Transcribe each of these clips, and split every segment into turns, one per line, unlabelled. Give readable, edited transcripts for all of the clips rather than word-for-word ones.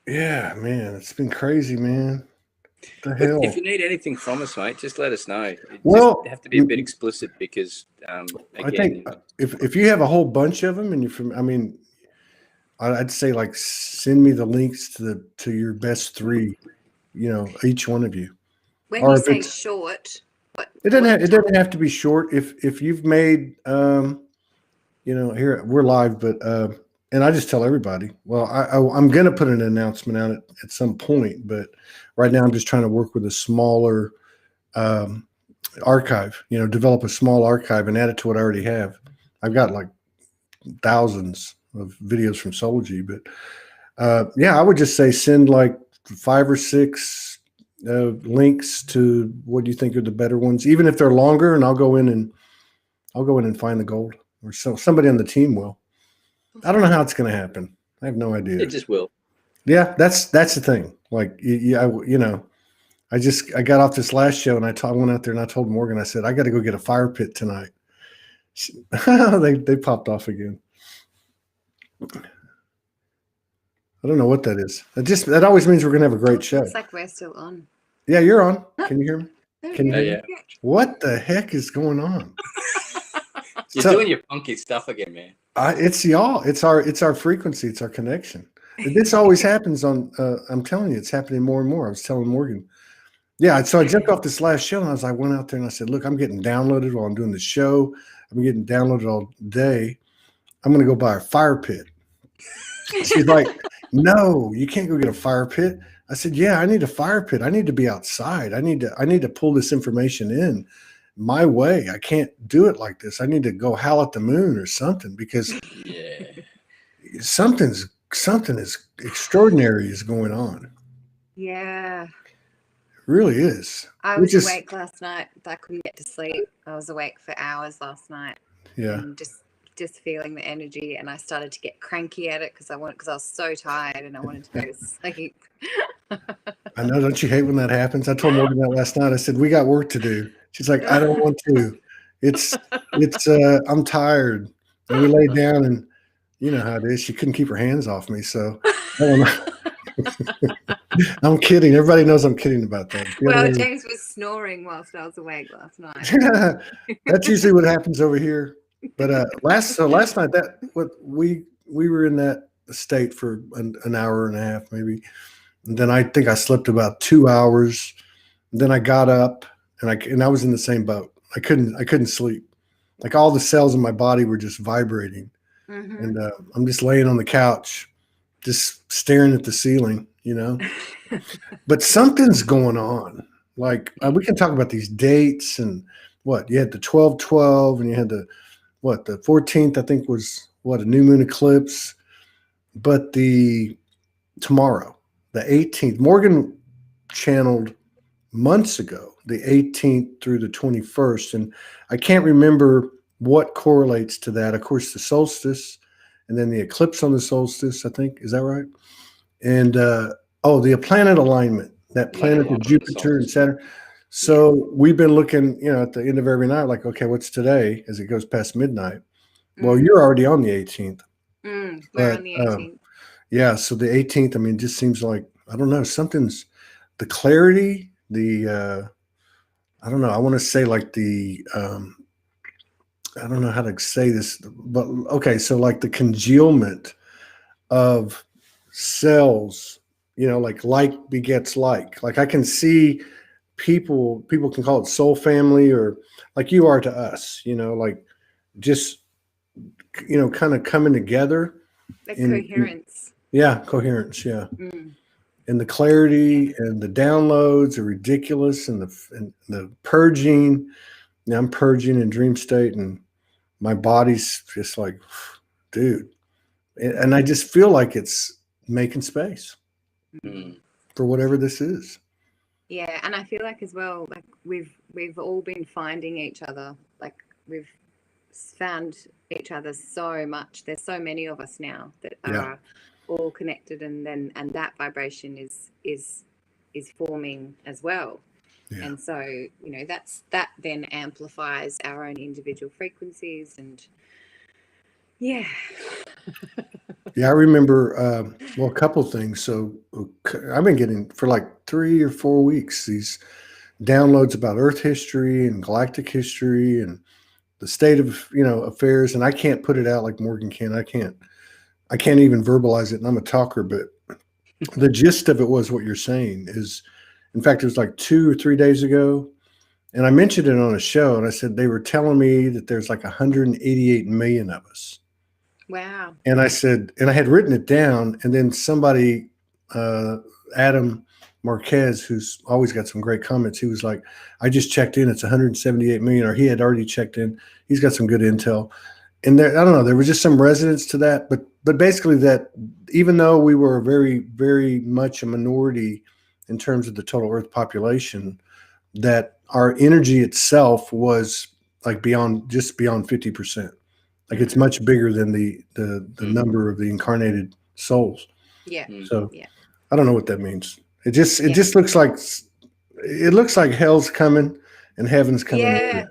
Yeah, man, it's been crazy, man. What the
But if
hell?
you need anything from us, mate, just let us know. It just
Well,
have to be a bit explicit because,
I think
again,
if you have a whole bunch of them and you're from, I mean, I'd say like send me the links to your best three, each one of you.
When
Or
you
if
say
it's
short,
it doesn't have to be short. If you've made here we're live, but and I just tell everybody. Well, I'm gonna put an announcement out at some point, but right now I'm just trying to work with a smaller um, archive. Develop a small archive and add it to what I already have. I've got like thousands of videos from Soulgy, but yeah, I would just say send like 5 or 6 links to what you think are the better ones, even if they're longer, and I'll go in and find the gold, or somebody on the team will. I don't know how it's going to happen. I have no idea.
it just will.
Yeah, that's the thing. Like, I got off this last show and I went out there and I told Morgan, I said, I got to go get a fire pit tonight. They popped off again. I don't know what that is. That always means we're going to have a great show.
Looks like we're still on.
Yeah, you're on. Can you hear me? Can you hear
Yeah.
me? What the heck is going on?
You're doing your funky stuff again, man.
It's y'all. It's our frequency. It's our connection. This always happens on. I'm telling you, it's happening more and more. I was telling Morgan. Yeah, so I jumped off this last show and I went out there and I said, look, I'm getting downloaded while I'm doing the show. I'm getting downloaded all day. I'm going to go buy a fire pit. She's like, no, you can't go get a fire pit. I said, yeah, I need a fire pit. I need to be outside. I need to pull this information in my way. I can't do it like this. I need to go howl at the moon or something, because something is extraordinary is going on.
Yeah.
It really is.
I was awake last night. I couldn't get to sleep. I was awake for hours last night.
Yeah.
And just feeling the energy, and I started to get cranky at it because I was so tired and I wanted to go to sleep.
I know. Don't you hate when that happens? I told Morgan that last night. I said, we got work to do. She's like, I don't want to. I'm tired. And we laid down, and you know how it is. She couldn't keep her hands off me. So I don't know. I'm kidding. Everybody knows I'm kidding about that.
Well, James was snoring whilst I was awake last night.
That's usually what happens over here. But last night we were in that state for an hour and a half maybe. And then I think I slept about 2 hours. And then I got up and I was in the same boat. I couldn't sleep. Like all the cells in my body were just vibrating. Mm-hmm. And I'm just laying on the couch, just staring at the ceiling, But something's going on. Like we can talk about these dates and what you had the 12/12 and you had the 14th, I think was a new moon eclipse. But tomorrow, the 18th, Morgan channeled months ago, the 18th through the 21st. And I can't remember what correlates to that. Of course, the solstice and then the eclipse on the solstice, I think. Is that right? And the planet alignment, that planet of Jupiter and Saturn. So we've been looking, at the end of every night, like, okay, what's today as it goes past midnight? Well, you're already on the 18th.
We're on the 18th.
Yeah. So the 18th, I mean, just seems like, I don't know, something's the clarity, I don't know. I want to say like I don't know how to say this, but okay. So like the congealment of cells, like begets like I can see people can call it soul family, or like you are to us, like just, kind of coming together.
Like coherence.
Coherence. Yeah. And the clarity and the downloads are ridiculous, and the purging. Now I'm purging in dream state, and my body's just like, dude. And I just feel like it's making space for whatever this is.
Yeah, and I feel like as well, like we've all been finding each other. Like we've found each other so much. There's so many of us now that are all connected, and that vibration is forming as well. Yeah. And so that then amplifies our own individual frequencies, and
Yeah, I remember, well, a couple things. So I've been getting for like 3 or 4 weeks these downloads about Earth history and galactic history and the state of, affairs. And I can't put it out like Morgan can. I can't even verbalize it. And I'm a talker, but the gist of it was what you're saying is, in fact, it was like 2 or 3 days ago. And I mentioned it on a show and I said, they were telling me that there's like 188 million of us.
Wow.
And I said, and I had written it down, and then somebody, Adam Marquez, who's always got some great comments, he was like, I just checked in, it's 178 million, or he had already checked in. He's got some good intel. And there, I don't know, there was just some resonance to that. But basically that even though we were very, very much a minority in terms of the total Earth population, that our energy itself was like just beyond 50%. Like it's much bigger than the number of the incarnated souls.
Yeah.
So
Yeah.
I don't know what that means. It just looks like hell's coming and heaven's coming.
Yeah.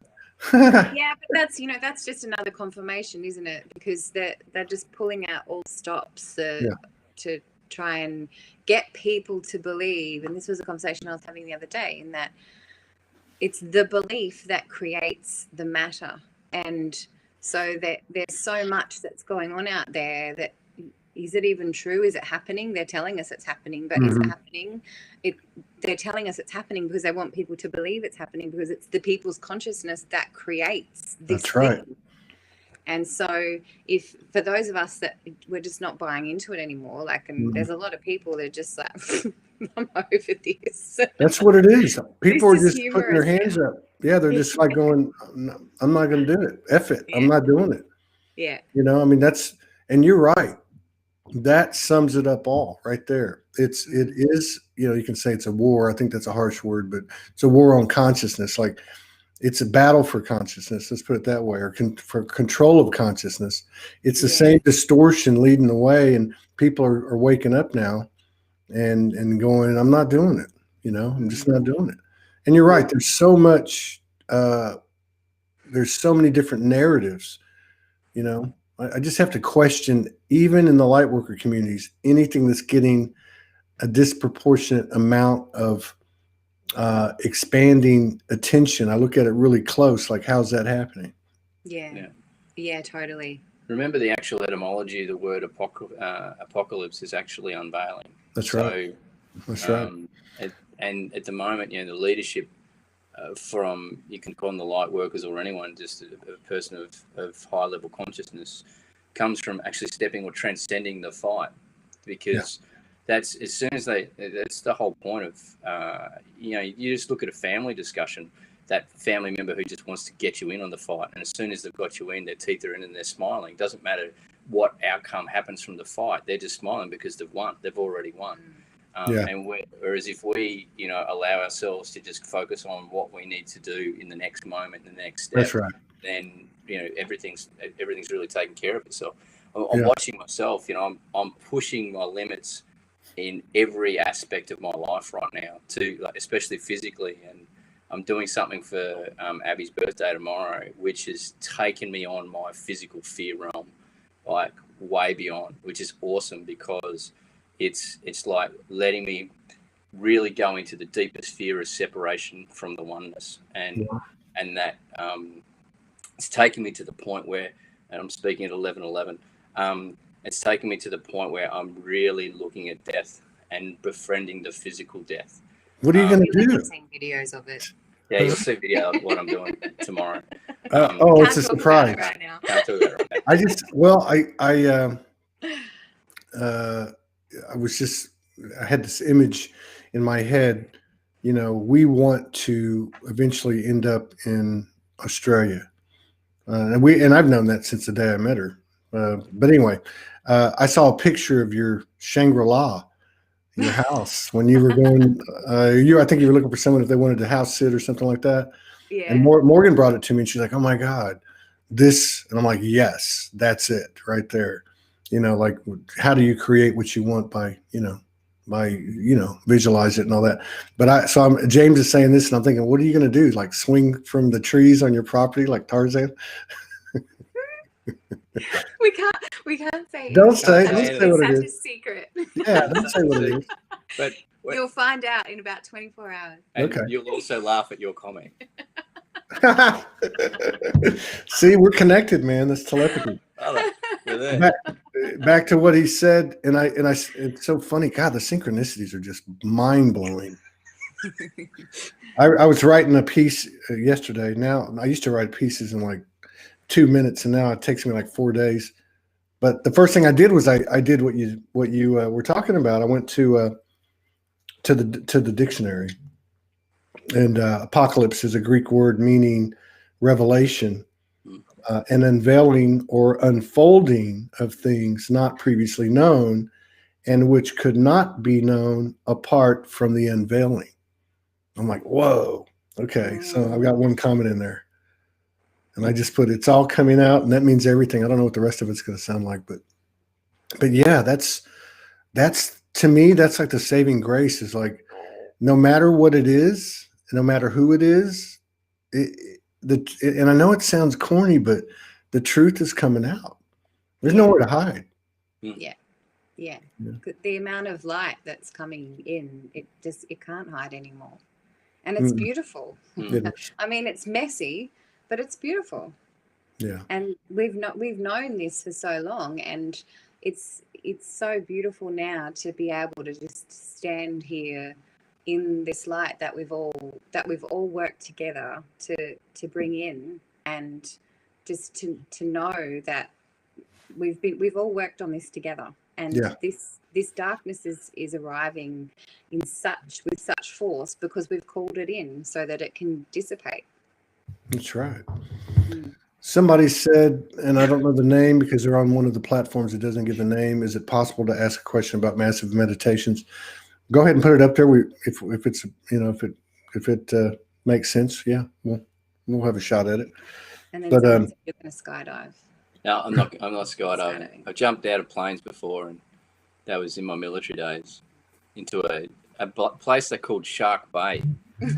Yeah, but that's just another confirmation, isn't it? Because they're just pulling out all stops to try and get people to believe. And this was a conversation I was having the other day, in that it's the belief that creates the matter. And so that there's so much that's going on out there that, is it even true? Is it happening? They're telling us it's happening, but is it happening? They're telling us it's happening because they want people to believe it's happening, because it's the people's consciousness that creates this
That's right.
thing. And so if for those of us that we're just not buying into it anymore, and there's a lot of people that are just like, I'm over this.
That's what it is. People are just
humorous.
putting their hands up. Yeah, they're just like going, I'm not going to do it. F it. I'm not doing it.
Yeah.
And you're right. That sums it up all right there. It is, you can say it's a war. I think that's a harsh word, but it's a war on consciousness. Like it's a battle for consciousness. Let's put it that way, or for control of consciousness. It's the same distortion leading the way, and people are waking up now and going, I'm not doing it. I'm just not doing it. And you're right. There's so much, there's so many different narratives, I just have to question, even in the light worker communities, anything that's getting a disproportionate amount of expanding attention. I look at it really close, like, how's that happening?
Yeah, totally.
Remember, the actual etymology of the word apocalypse is actually unveiling.
That's right. That's right.
And at the moment, the leadership from, you can call them the light workers or anyone, just a person of high level consciousness, comes from actually stepping or transcending the fight, because that's, as soon as that's the whole point of, you just look at a family discussion, that family member who just wants to get you in on the fight, and as soon as they've got you in, their teeth are in and they're smiling. It doesn't matter what outcome happens from the fight, they're just smiling because they've won. They've already won. And whereas if we, allow ourselves to just focus on what we need to do in the next moment, the next step,
that's right.
Then everything's really taken care of itself. I'm watching myself. I'm pushing my limits in every aspect of my life right now, especially physically, and I'm doing something for Abby's birthday tomorrow, which has taken me on my physical fear realm, like way beyond, which is awesome, because it's like letting me really go into the deepest fear of separation from the oneness, and that it's taken me to the point where, and I'm speaking at 11:11, it's taken me to the point where I'm really looking at death and befriending the physical death.
What are you going to do?
I've seen videos of it.
Yeah, you'll see video of what I'm doing tomorrow.
It's a surprise.
Right now.
Can't talk about it right now.
I had this image in my head. We want to eventually end up in Australia, and I've known that since the day I met her. But anyway, I saw a picture of your Shangri-La, your house, when you were going. I think you were looking for someone if they wanted to house sit or something like that.
Yeah.
And Morgan brought it to me, and she's like, "Oh my God, this!" And I'm like, "Yes, that's it right there." Like, how do you create what you want by visualize it and all that. But James is saying this, and I'm thinking, what are you going to do? Like swing from the trees on your property like Tarzan?
We can't say
Don't
it.
say
Don't say
what it
It's such
is.
a secret.
Yeah, don't say what it is.
But
You'll find out in about 24 hours.
and
Okay.
you'll also laugh at your comment.
See, we're connected, man. That's telepathy.
Oh, we're there.
Back to what he said, and I, it's so funny. God, the synchronicities are just mind blowing. I was writing a piece yesterday. Now I used to write pieces in like 2 minutes, and now it takes me like 4 days. But the first thing I did was I did what you were talking about. I went to the dictionary, and apocalypse is a Greek word meaning revelation, an unveiling or unfolding of things not previously known, and which could not be known apart from the unveiling. I'm like, whoa, okay. So I've got one comment in there, and I just put it's all coming out, and that means everything. I don't know what the rest of it's going to sound like, but yeah, that's to me, that's like the saving grace is like, no matter what it is, no matter who it is, and I know it sounds corny, but the truth is coming out. There's nowhere to hide.
Yeah. The amount of light that's coming in, it can't hide anymore, and it's beautiful. I mean, it's messy, but it's beautiful.
Yeah.
And we've known this for so long, and it's so beautiful now to be able to just stand here in this light that we've all worked together to bring in, and just to know that we've all worked on this together, and this darkness is arriving with such force because we've called it in so that it can dissipate.
That's right. Somebody said, and I don't know the name because they're on one of the platforms that doesn't give a name. Is it possible to ask a question about massive meditations? Go ahead and put it up there. If it's if it makes sense, yeah, we'll have a shot at it.
And then someone said you're going to skydive.
No, I'm not skydiving. I've jumped out of planes before, and that was in my military days, into a place they called Shark Bay.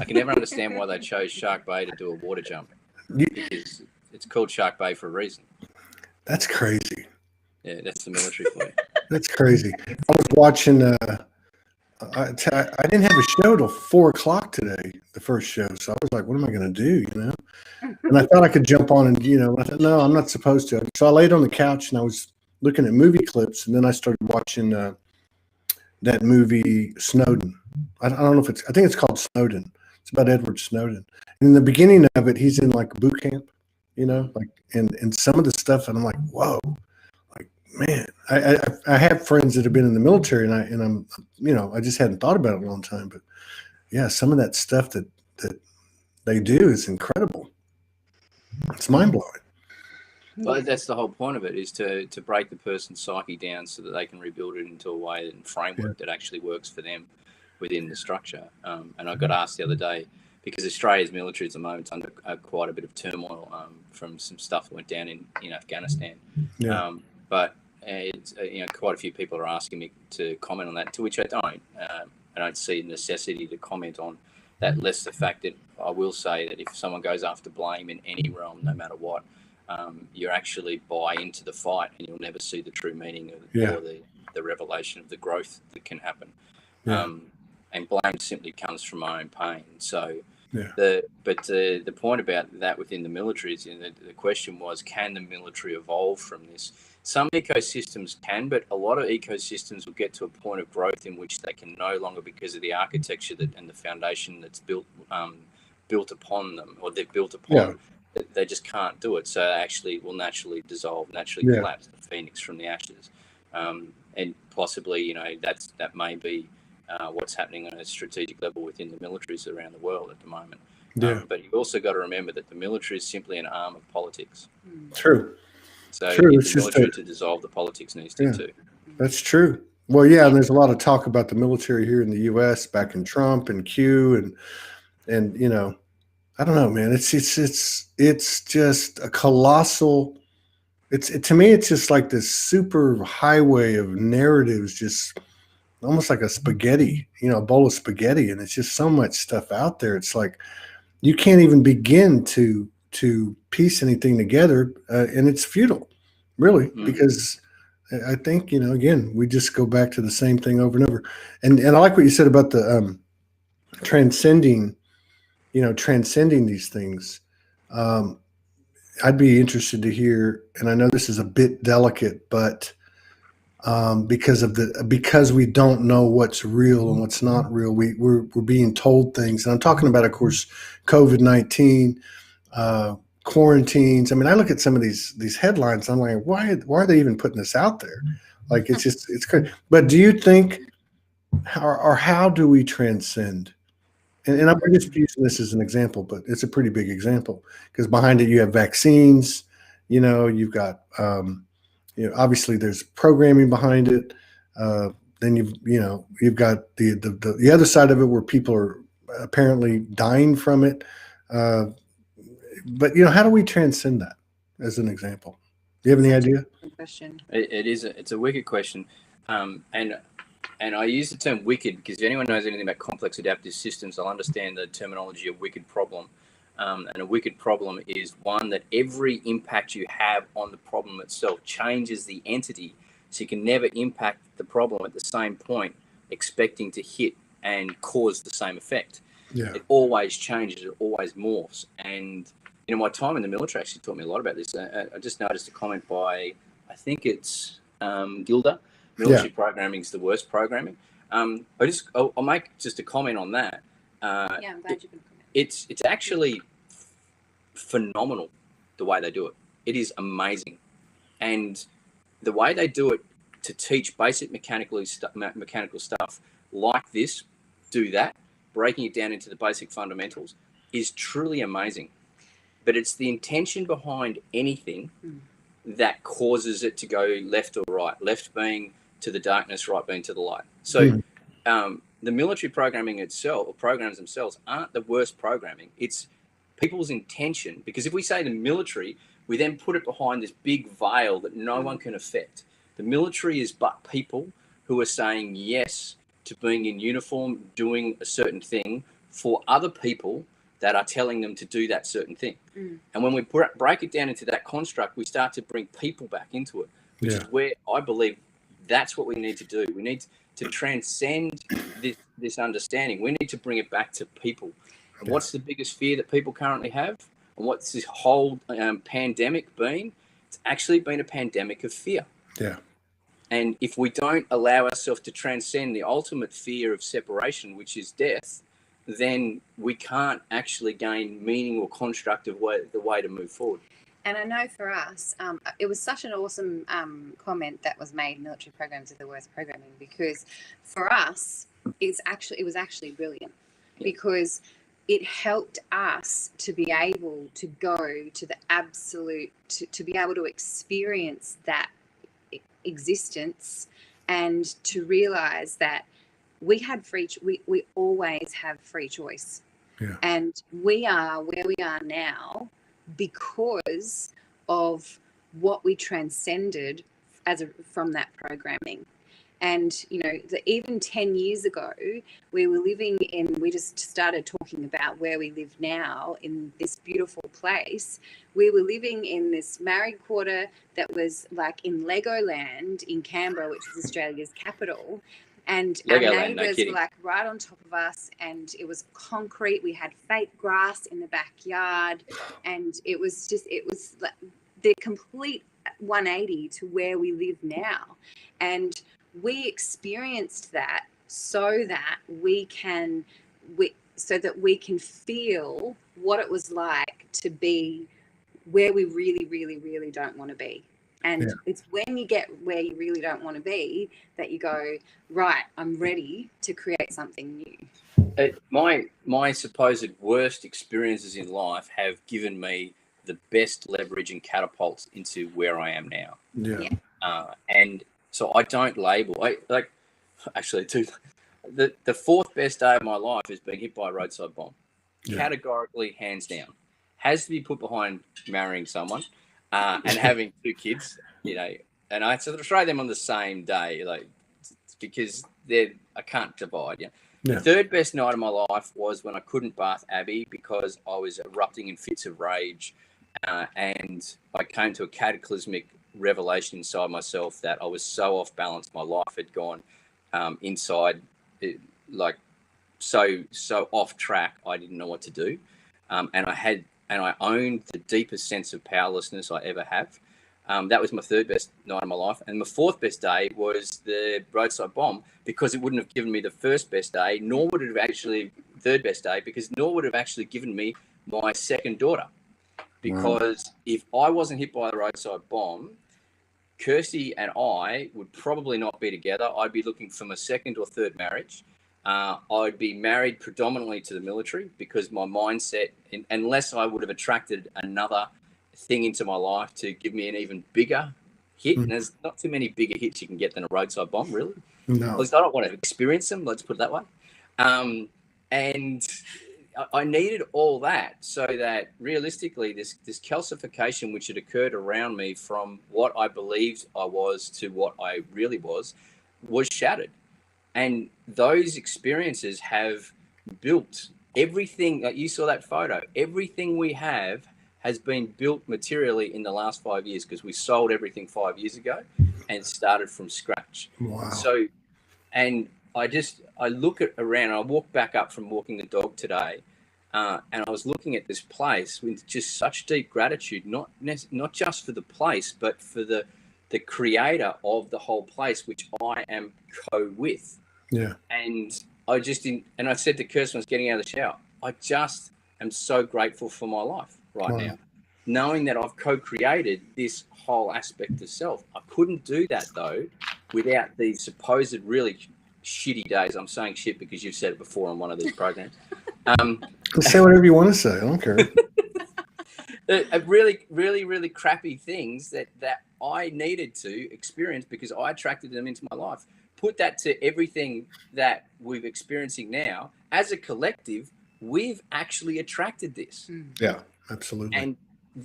I can never understand why they chose Shark Bay to do a water jump, because it's called Shark Bay for a reason.
That's crazy.
Yeah, that's the military for you. That's
crazy. I was watching. I didn't have a show till 4:00 today, the first show. So I was like, what am I going to do? And I thought I could jump on and, I thought, no, I'm not supposed to. So I laid on the couch and I was looking at movie clips, and then I started watching that movie Snowden. I don't know if I think it's called Snowden. It's about Edward Snowden. And in the beginning of it, he's in like boot camp, and some of the stuff, and I'm like, whoa. Man, I have friends that have been in the military, and I'm I just hadn't thought about it in a long time. But yeah, some of that stuff that they do is incredible. It's mind blowing.
Well, that's the whole point of it, is to break the person's psyche down so that they can rebuild it into a way and framework that actually works for them within the structure. And I got asked the other day, because Australia's military at the moment is under quite a bit of turmoil from some stuff that went down in Afghanistan.
Yeah.
But it's, quite a few people are asking me to comment on that, to which I don't. I don't see the necessity to comment on that, less the fact that I will say that if someone goes after blame in any realm, no matter what, you actually buy into the fight, and you'll never see the true meaning or the revelation of the growth that can happen.
Yeah.
And blame simply comes from my own pain. So
yeah.
the point about that within the military is, the question was, can the military evolve from this? Some ecosystems can, but a lot of ecosystems will get to a point of growth in which they can no longer, because of the architecture and the foundation that's built upon them, or they've built upon, they just can't do it. So they actually will naturally dissolve, naturally collapse, the phoenix from the ashes. And possibly, that may be what's happening on a strategic level within the militaries around the world at the moment. But you've also got to remember that the military is simply an arm of politics.
True.
So the military to dissolve the politics needs to too.
That's true. Well, yeah, and there's a lot of talk about the military here in the U.S. back in Trump and Q, and I don't know, man. It's just a colossal. To me, it's just like this super highway of narratives, just almost like a spaghetti, a bowl of spaghetti, and it's just so much stuff out there. It's like you can't even begin to piece anything together, and it's futile. really, because I think, again, we just go back to the same thing over and over. And I like what you said about the transcending, transcending these things. I'd be interested to hear, and I know this is a bit delicate, but because we don't know what's real and what's not real, we're being told things. And I'm talking about, of course, COVID-19, quarantines. I mean, I look at some of these headlines. I'm like, why are they even putting this out there? Like, it's good. But do you think, how do we transcend? And I'm just using this as an example, but it's a pretty big example because behind it you have vaccines. You've got obviously there's programming behind it. Then you've got the other side of it where people are apparently dying from it. But how do we transcend that? As an example, do you have any idea?
Good question.
It's a wicked question, and I use the term wicked because if anyone knows anything about complex adaptive systems, they'll understand the terminology of wicked problem. And a wicked problem is one that every impact you have on the problem itself changes the entity, so you can never impact the problem at the same point expecting to hit and cause the same effect.
Yeah.
It always changes, it always morphs. And my time in the military actually taught me a lot about this. I just noticed a comment by, I think it's Gilda. Military programming is the worst programming. I'll make just a comment on that.
I'm glad you can comment.
It's actually phenomenal the way they do it. It is amazing, and the way they do it to teach basic mechanical stuff like this, do that, breaking it down into the basic fundamentals is truly amazing. But it's the intention behind anything that causes it to go left or right. Left being to the darkness, right being to the light. So the military programming itself, or programs themselves, aren't the worst programming. It's people's intention. Because if we say the military, we then put it behind this big veil that no one can affect. The military is but people who are saying yes to being in uniform, doing a certain thing for other people that are telling them to do that certain thing. And when we break it down into that construct, we start to bring people back into it, which is where I believe that's what we need to do. We need to transcend this understanding. We need to bring it back to people. And what's the biggest fear that people currently have? And what's this whole pandemic been? It's actually been a pandemic of fear.
Yeah.
And if we don't allow ourselves to transcend the ultimate fear of separation, which is death, then we can't actually gain meaning or constructive the way to move forward.
And I know for us, it was such an awesome comment that was made. Military programs are the worst programming, because for us, it was actually brilliant, because it helped us to be able to go to the absolute, to be able to experience that existence, and to realize that we always have free choice.
Yeah.
And we are where we are now because of what we transcended from that programming. And even 10 years ago, we just started talking about where we live now in this beautiful place. We were living in this married quarter that was like in Legoland in Canberra, which is Australia's capital. And our neighbours were like right on top of us, and it was concrete. We had fake grass in the backyard, and it was like the complete 180 to where we live now. And we experienced that so that we can feel what it was like to be where we really, really, really don't want to be. And it's when you get where you really don't want to be that you go, right, I'm ready to create something new.
My supposed worst experiences in life have given me the best leverage and catapults into where I am now.
Yeah.
And so I don't label. The fourth best day of my life has been hit by a roadside bomb. Yeah. Categorically, hands down. Has to be put behind marrying someone. And having 2 kids, and I sort of throw them on the same day, because I can't divide. Yeah. The third best night of my life was when I couldn't bath Abby because I was erupting in fits of rage, and I came to a cataclysmic revelation inside myself that I was so off balance. My life had gone inside, like so off track. I didn't know what to do, and I owned the deepest sense of powerlessness I ever have. That was my third best night of my life. And my fourth best day was the roadside bomb, because it wouldn't have given me the first best day, nor would it have actually third best day, because nor would it have actually given me my second daughter. Because if I wasn't hit by the roadside bomb, Kirsty and I would probably not be together. I'd be looking for my second or third marriage. I'd be married predominantly to the military, because my mindset, unless I would have attracted another thing into my life to give me an even bigger hit. And there's not too many bigger hits you can get than a roadside bomb, really.
No.
At least I don't want to experience them, let's put it that way. And I needed all that, so that realistically this calcification which had occurred around me from what I believed I was to what I really was shattered. And those experiences have built everything that you saw, that photo, everything we have has been built materially in the last 5 years, because we sold everything 5 years ago and started from scratch.
Wow.
So, and I look around, I walked back up from walking the dog today, and I was looking at this place with just such deep gratitude, not just for the place, but for the creator of the whole place, which I am with.
Yeah.
And I said to Kirsty when I was getting out of the shower, I just am so grateful for my life right now, knowing that I've co-created this whole aspect of self. I couldn't do that though without these supposed really shitty days. I'm saying shit because you've said it before on one of these programs.
Say whatever you want to say. I don't care.
Really, really, really crappy things that I needed to experience because I attracted them into my life. Put that to everything that we're experiencing now. As a collective, we've actually attracted this.
Yeah, absolutely.
And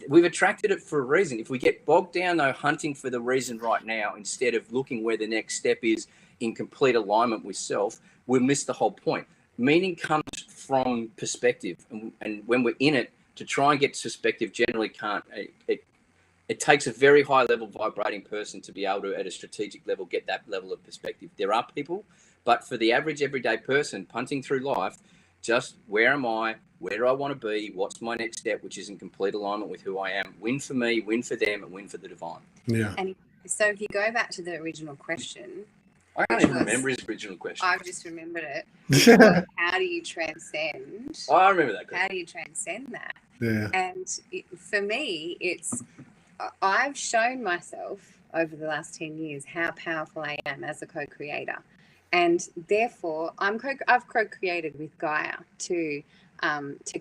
we've attracted it for a reason. If we get bogged down, though, hunting for the reason right now, instead of looking where the next step is in complete alignment with self, we'll miss the whole point. Meaning comes from perspective. And when we're in it, to try and get perspective generally can't. It takes a very high level vibrating person to be able to, at a strategic level, get that level of perspective. There are people, but for the average everyday person punting through life, just where am I? Where do I want to be? What's my next step, which is in complete alignment with who I am? Win for me, win for them, and win for the divine.
Yeah. And so if you go back to the original question,
I can't even remember his original question.
I've just remembered it. How do you transcend?
Oh, I remember that question.
How do you transcend that?
Yeah.
And for me, I've shown myself over the last 10 years how powerful I am as a co-creator. And therefore, I've co-created with Gaia to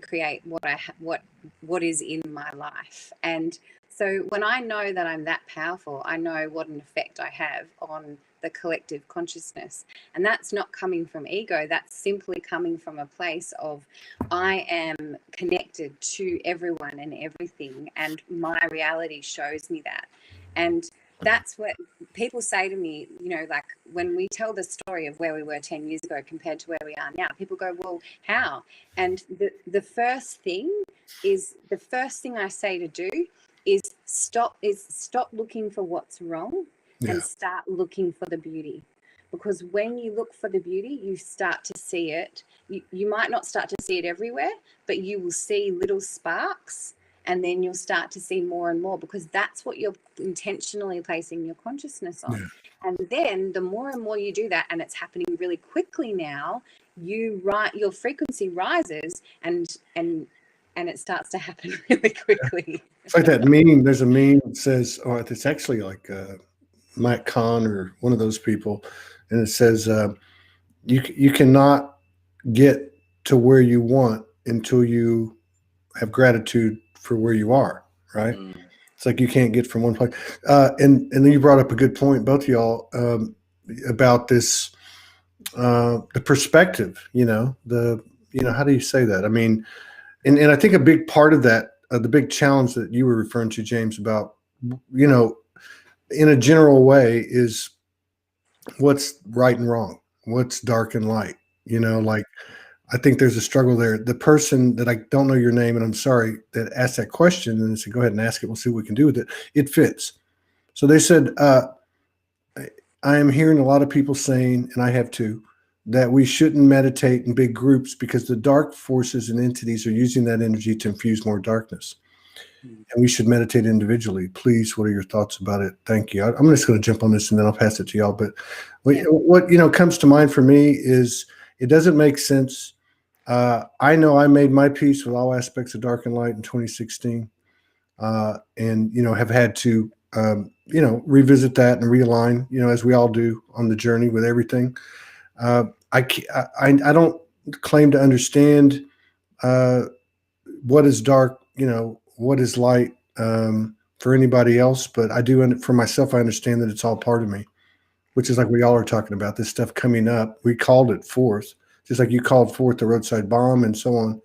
create what is in my life. And so when I know that I'm that powerful, I know what an effect I have on the collective consciousness. And that's not coming from ego. That's simply coming from a place of I am connected to everyone and everything, and my reality shows me that. And that's what people say to me, like when we tell the story of where we were 10 years ago compared to where we are now, people go, well, how? And the first thing I say to do is stop looking for what's wrong and start looking for the beauty. Because when you look for the beauty, you start to see it. You might not start to see it everywhere, but you will see little sparks, and then you'll start to see more and more, because that's what you're intentionally placing your consciousness on. Yeah. And then the more and more you do that, and it's happening really quickly now, your frequency rises and it starts to happen really quickly.
It's like that meme. There's a meme that says, it's actually like Mike Kahn or one of those people, and it says, you cannot get to where you want until you have gratitude for where you are, right? It's like you can't get from one place. And then you brought up a good point, both of y'all, about this, the perspective, how do you say that? I mean, and I think a big part of that, the big challenge that you were referring to, James, about, in a general way, is what's right and wrong, what's dark and light, like, I think there's a struggle there. The person that I don't know your name, and I'm sorry, that asked that question, and I said, go ahead and ask it. We'll see what we can do with it. It fits. So they said, I am hearing a lot of people saying, and I have too, that we shouldn't meditate in big groups because the dark forces and entities are using that energy to infuse more darkness. And we should meditate individually. Please, what are your thoughts about it? Thank you. I'm just going to jump on this and then I'll pass it to y'all. But what comes to mind for me is it doesn't make sense. I know I made my peace with all aspects of dark and light in 2016, and have had to revisit that and realign, as we all do on the journey with everything. I don't claim to understand what is dark, what is light for anybody else, but I do, for myself, I understand that it's all part of me, which is like we all are talking about this stuff coming up. We called it forth, just like you called forth the roadside bomb and so on.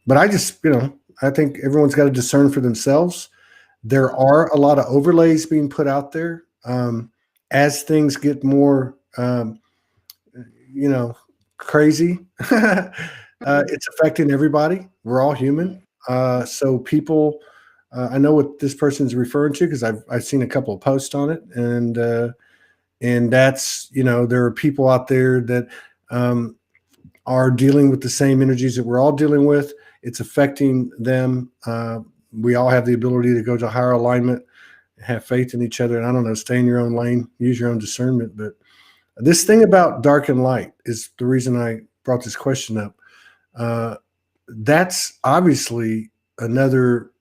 But I just, I think everyone's got to discern for themselves. There are a lot of overlays being put out there as things get more, crazy. It's affecting everybody. We're all human. So people, I know what this person's referring to because I've seen a couple of posts on it, and that's, there are people out there that are dealing with the same energies that we're all dealing with. It's affecting them. We all have the ability to go to higher alignment, have faith in each other, and I don't know, stay in your own lane, use your own discernment. But this thing about dark and light is the reason I brought this question up. That's obviously another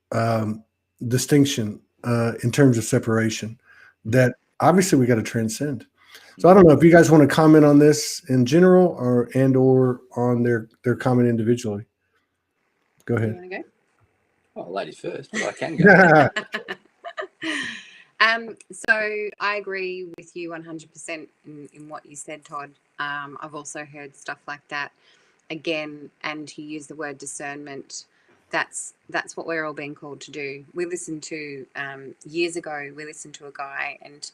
distinction in terms of separation that obviously we got to transcend. So I don't know if you guys want to comment on this in general or on their comment individually. Go ahead.
You want to go?
Well, ladies first, but I can go.
So I agree with you 100% in what you said, Todd. I've also heard stuff like that again, and you use the word discernment. That's what we're all being called to do. We listened to years ago. We listened to a guy, and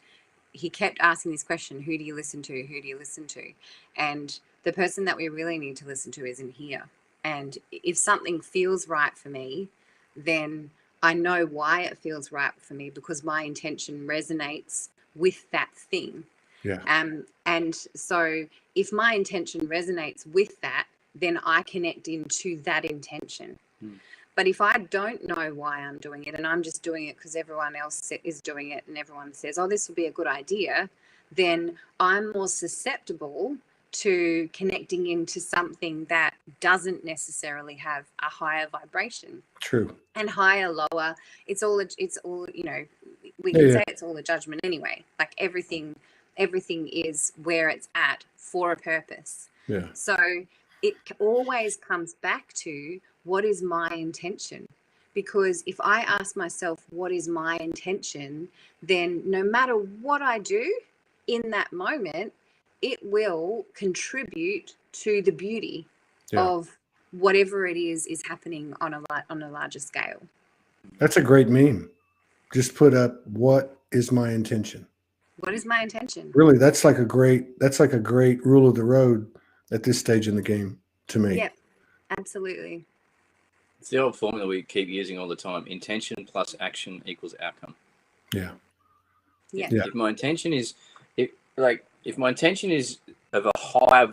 he kept asking this question: "Who do you listen to? Who do you listen to?" And the person that we really need to listen to is in here. And if something feels right for me, then I know why it feels right for me because my intention resonates with that thing.
Yeah.
And so if my intention resonates with that, then I connect into that intention. But if I don't know why I'm doing it and I'm just doing it because everyone else is doing it and everyone says, oh, this would be a good idea, then I'm more susceptible to connecting into something that doesn't necessarily have a higher vibration.
True.
And higher, lower, it's all, we can say it's all a judgment anyway. Like everything is where it's at for a purpose.
Yeah.
So it always comes back to what is my intention? Because if I ask myself, what is my intention? Then no matter what I do in that moment, it will contribute to the beauty of whatever it is happening on a larger scale.
That's a great meme. Just put up, what is my intention?
What is my intention?
Really, that's like a great rule of the road at this stage in the game to me.
Yeah, absolutely.
It's the old formula we keep using all the time: intention plus action equals outcome.
Yeah.
Yeah.
If my intention is, if my intention is of a higher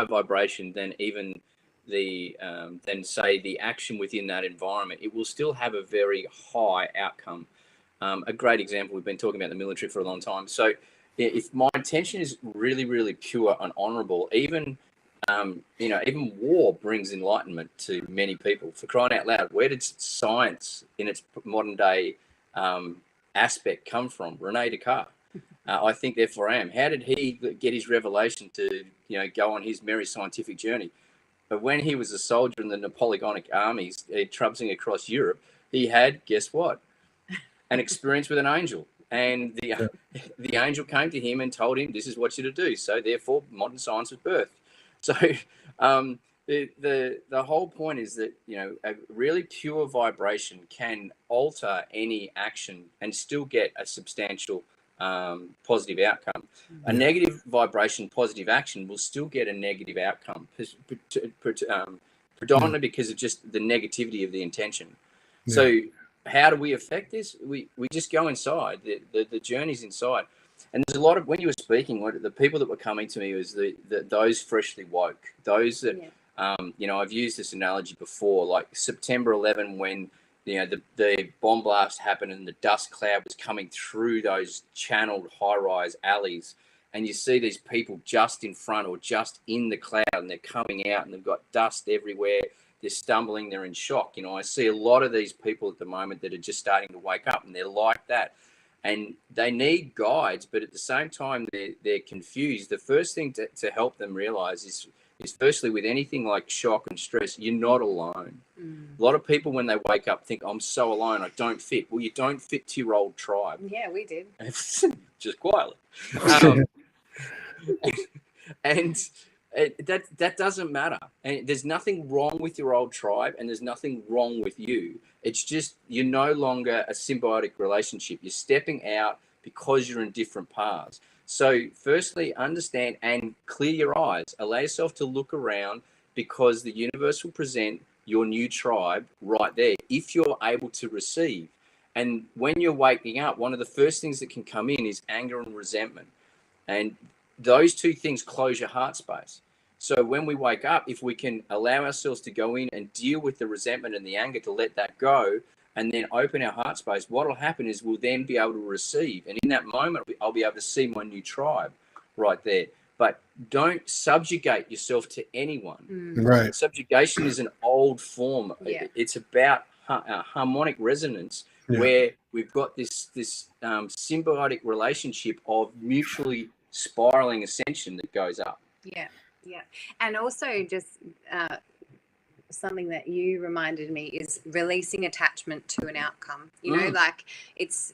vibration than even than say the action within that environment, it will still have a very high outcome. A great example, we've been talking about the military for a long time. So if my intention is really, really pure and honorable, even war brings enlightenment to many people. For crying out loud, where did science in its modern day aspect come from? Rene Descartes. I think, therefore I am. How did he get his revelation to go on his merry scientific journey? But when he was a soldier in the Napoleonic armies traipsing across Europe, he had, guess what? An experience with an angel. And the angel came to him and told him, this is what you're to do. So therefore, modern science was birthed. So the whole point is that, a really pure vibration can alter any action and still get a substantial positive outcome. A negative vibration, positive action will still get a negative outcome, predominantly because of just the negativity of the intention. So how do we affect this? We just go inside. The journey's inside. And there's a lot of, when you were speaking, the people that were coming to me was those freshly woke, those that, you know, I've used this analogy before, like September 11, when, you know, the bomb blast happened and the dust cloud was coming through those channeled high-rise alleys, and you see these people just in front or just in the cloud, and they're coming out and they've got dust everywhere. They're stumbling, they're in shock. You know, I see a lot of these people at the moment that are just starting to wake up, and they're like that. And they need guides, but at the same time, they're confused. The first thing to help them realize is firstly, with anything like shock and stress, you're not alone. A lot of people, when they wake up, think, I'm so alone, I don't fit. Well, you don't fit to your old tribe.
Yeah, we did.
Just quietly. And that doesn't matter. And there's nothing wrong with your old tribe, and there's nothing wrong with you. It's just you're no longer a symbiotic relationship. You're stepping out because you're in different paths. So firstly, understand and clear your eyes. Allow yourself to look around, because the universe will present your new tribe right there if you're able to receive. And when you're waking up, one of the first things that can come in is anger and resentment. And those two things close your heart space. So when we wake up, if we can allow ourselves to go in and deal with the resentment and the anger, to let that go, and then open our heart space, what will happen is we'll then be able to receive. And in that moment, I'll be able to see my new tribe right there. But don't subjugate yourself to anyone.
Right.
Subjugation is an old form. It's about harmonic resonance, where we've got this symbiotic relationship of mutually spiraling ascension that goes up.
Yeah. And also just something that you reminded me is releasing attachment to an outcome. You know, like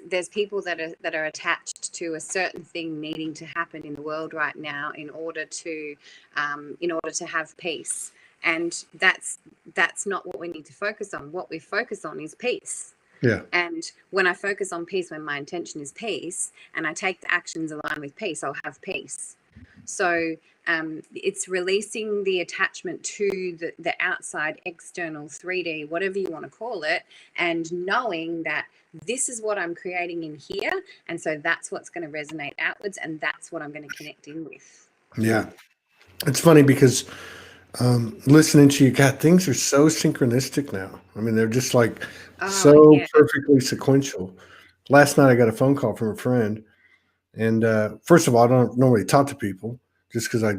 there's people that are attached to a certain thing needing to happen in the world right now in order to have peace. And that's not what we need to focus on. What we focus on is peace.
Yeah.
And when I focus on peace, when my intention is peace, and I take the actions aligned with peace, I'll have peace. So it's releasing the attachment to the outside, external, 3D, whatever you want to call it, and knowing that this is what I'm creating in here. And so that's what's going to resonate outwards, and that's what I'm going to connect in with.
Yeah. It's funny because listening to you, God, things are so synchronistic now. I mean, they're just like perfectly sequential. Last night I got a phone call from a friend, and first of all, I don't normally talk to people just because I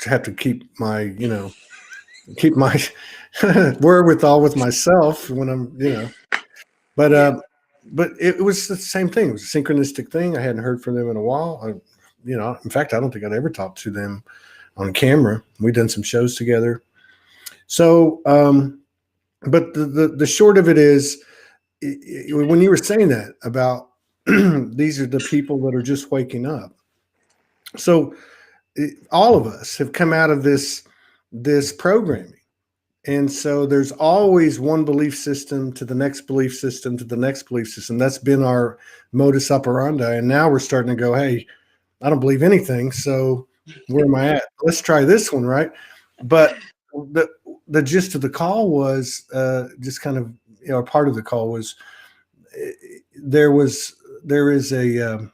have to keep my wherewithal with myself when I'm, but it was the same thing. It was a synchronistic thing. I hadn't heard from them in a while. In fact, I don't think I'd ever talked to them on camera. We've done some shows together. So, but the short of it is, when you were saying that about these are the people that are just waking up. So all of us have come out of this programming. And so there's always one belief system to the next belief system to the next belief system. That's been our modus operandi. And now we're starting to go, hey, I don't believe anything. So where am I at? Let's try this one, right? But the gist of the call was just kind of, part of the call was there is a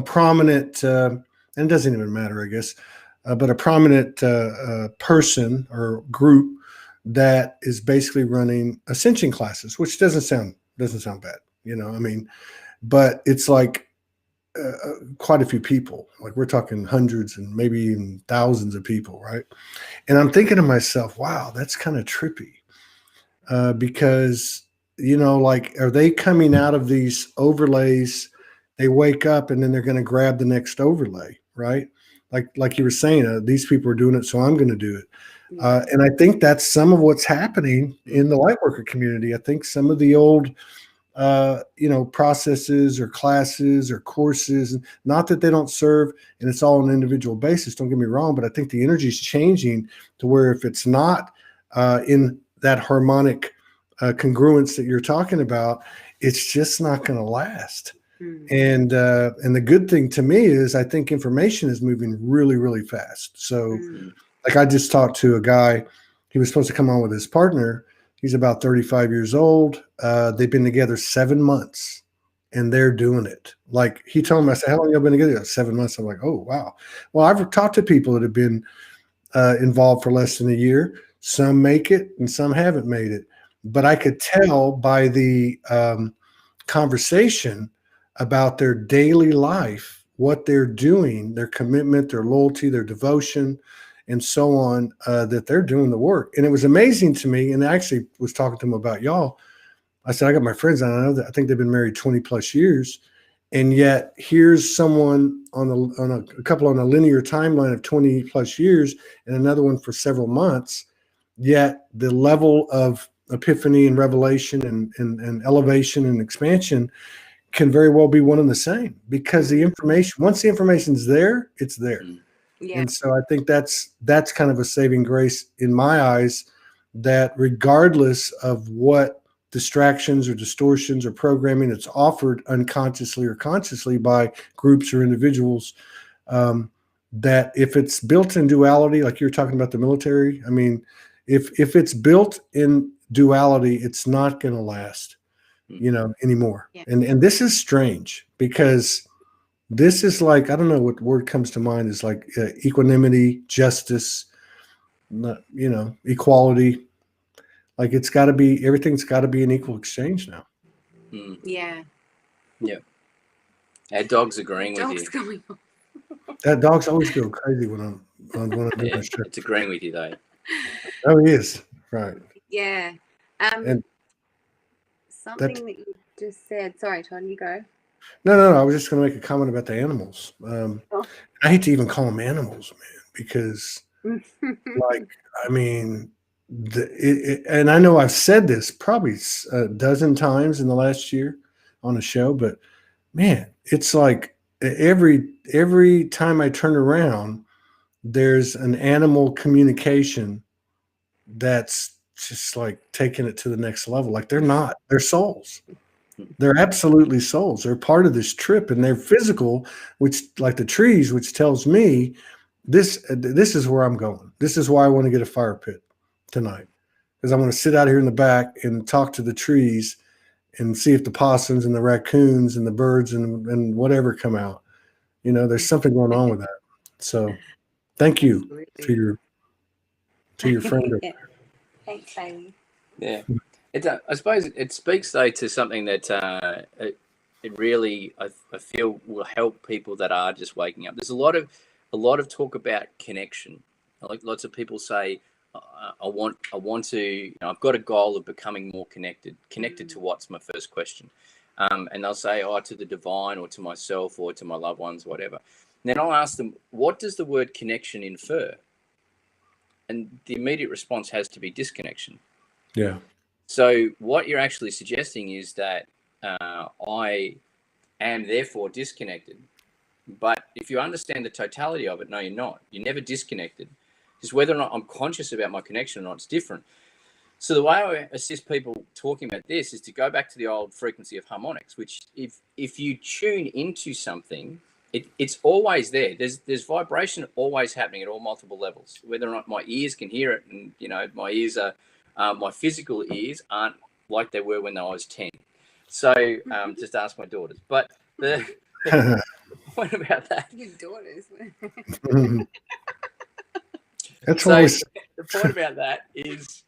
prominent, and it doesn't even matter, I guess, but a prominent person or group that is basically running Ascension classes, which doesn't sound bad, but it's like quite a few people. Like we're talking hundreds and maybe even thousands of people, right? And I'm thinking to myself, wow, that's kind of trippy, because are they coming out of these overlays? They wake up and then they're going to grab the next overlay, right? Like you were saying, these people are doing it, so I'm going to do it. And I think that's some of what's happening in the Lightworker community. I think some of the old, processes or classes or courses, not that they don't serve and it's all on an individual basis, don't get me wrong, but I think the energy is changing to where if it's not in that harmonic congruence that you're talking about, it's just not going to last. And the good thing to me is I think information is moving really, really fast. So like I just talked to a guy, he was supposed to come on with his partner He's about 35 years old. They've been together 7 months, and they're doing it. Like he told me, I said, how long y'all been together? 7 months. I'm like, oh, wow. Well, I've talked to people that have been involved for less than a year. Some make it and some haven't made it. But I could tell by the conversation about their daily life, what they're doing, their commitment, their loyalty, their devotion, and so on, that they're doing the work. And it was amazing to me. And I actually was talking to them about y'all. I said, I got my friends, and I know that I think they've been married 20 plus years. And yet here's someone on a couple on a linear timeline of 20 plus years and another one for several months. Yet the level of epiphany and revelation and elevation and expansion can very well be one and the same, because the information, once the information's there, it's there.
Yeah.
And so I think that's kind of a saving grace in my eyes, that regardless of what distractions or distortions or programming that's offered unconsciously or consciously by groups or individuals, that if it's built in duality, like you're talking about the military, I mean, if it's built in duality, it's not going to last, anymore.
Yeah.
And this is strange, because this is like, I don't know what word comes to mind, is like equanimity, justice, equality. Like everything's got to be an equal exchange now.
Yeah.
Yeah. Our dog's agreeing with you.
Going on.
That dog's always go crazy when I'm doing this shit.
It's agreeing with you though.
Oh, he is. Right.
Yeah.
And
something that you just said. Sorry, Todd, you go.
No. I was just going to make a comment about the animals. I hate to even call them animals, man, because like, I mean, and I know I've said this probably a dozen times in the last year on a show, but man, it's like every time I turn around, there's an animal communication that's just like taking it to the next level. Like they're souls. They're absolutely souls. They're part of this trip, and they're physical, which, like the trees, which tells me this is where I'm going. This is why I want to get a fire pit tonight, because I want to sit out here in the back and talk to the trees and see if the possums and the raccoons and the birds and whatever come out. There's something going on with that. So thank you to your friend.
Yeah. Thanks, baby.
Yeah. I suppose it speaks though to something that it really I feel will help people that are just waking up. There's a lot of talk about connection. Like lots of people say, I want to, I've got a goal of becoming more connected to what's my first question. And they'll say, to the divine or to myself or to my loved ones, whatever. And then I'll ask them, what does the word connection infer? And the immediate response has to be disconnection.
Yeah.
So what you're actually suggesting is that I am therefore disconnected. But if you understand the totality of it, no, you're not. You're never disconnected. Just whether or not I'm conscious about my connection or not, it's different. So the way I assist people talking about this is to go back to the old frequency of harmonics, which if you tune into something, it's always there. There's vibration always happening at all multiple levels. Whether or not my ears can hear it, and my ears are my physical ears aren't like they were when I was 10. So just ask my daughters. But the point about that.
Your daughters.
That's
so
always
the point about that is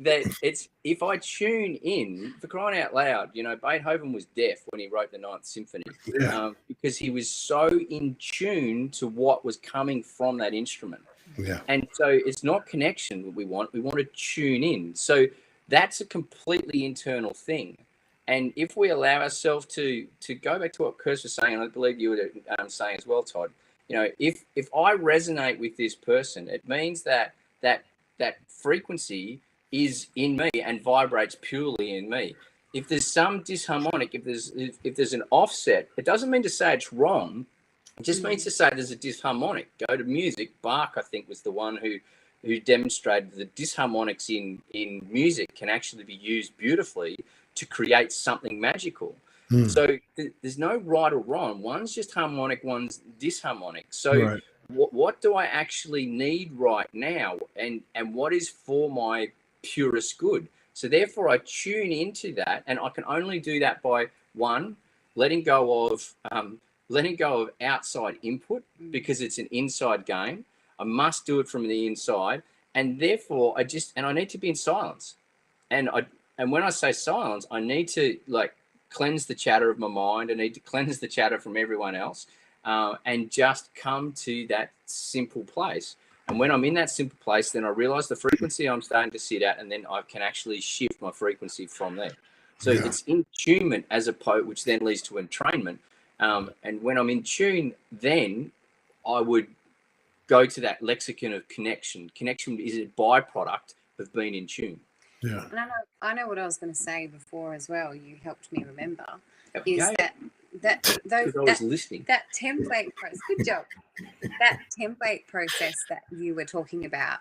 that it's if I tune in, for crying out loud, Beethoven was deaf when he wrote the Ninth Symphony, because he was so in tune to what was coming from that instrument.
Yeah.
And so it's not connection that we want to tune in. So that's a completely internal thing. And if we allow ourselves to go back to what Kirsty was saying, and I believe you were saying as well, Todd, if I resonate with this person, it means that frequency is in me and vibrates purely in me. If there's some disharmonic, if there's an offset, it doesn't mean to say it's wrong. It just means to say there's a disharmonic. Go to music. Bach, I think, was the one who demonstrated that disharmonics in music can actually be used beautifully to create something magical. So there's no right or wrong. One's just harmonic, one's disharmonic. So what do I actually need right now? And what is for my purest good? So therefore I tune into that, and I can only do that by one, letting go of outside input, because it's an inside game. I must do it from the inside, and therefore I need to be in silence. And when I say silence, I need to like cleanse the chatter of my mind. I need to cleanse the chatter from everyone else, and just come to that simple place. And when I'm in that simple place, then I realize the frequency I'm starting to sit at, and then I can actually shift my frequency from there. So it's in tunement as opposed, which then leads to entrainment. And when I'm in tune, then I would go to that lexicon of connection. Connection is a byproduct of being in tune.
Yeah.
And I know what I was going to say before as well. You helped me remember.
Okay.
Is that template process? Good job. That template process that you were talking about.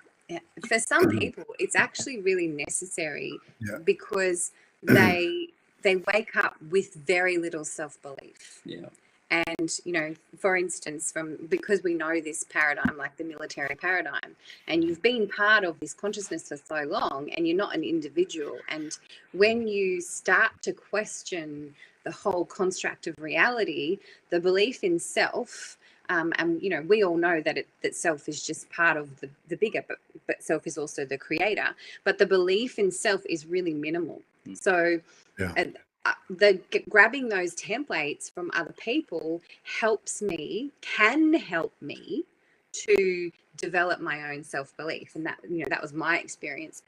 For some people, it's actually really necessary because they wake up with very little self-belief.
Yeah.
And, you know, for instance, because we know this paradigm, like the military paradigm, and you've been part of this consciousness for so long, and you're not an individual. And when you start to question the whole construct of reality, the belief in self, and, you know, we all know that self is just part of the bigger, but self is also the creator. But the belief in self is really minimal. So grabbing those templates from other people can help me to develop my own self-belief. And that, you know, that was my experience.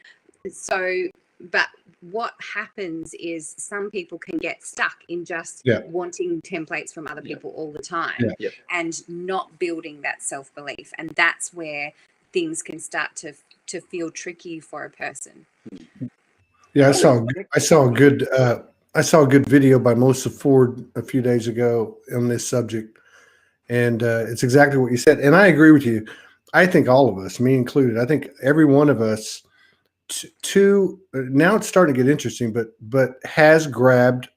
So, but what happens is some people can get stuck in just wanting templates from other people all the time and not building that self-belief. And that's where things can start to feel tricky for a person.
Yeah, I saw a good video by Melissa Ford a few days ago on this subject, and it's exactly what you said. And I agree with you. I think all of us, me included, I think every one of us, now it's starting to get interesting, but has grabbed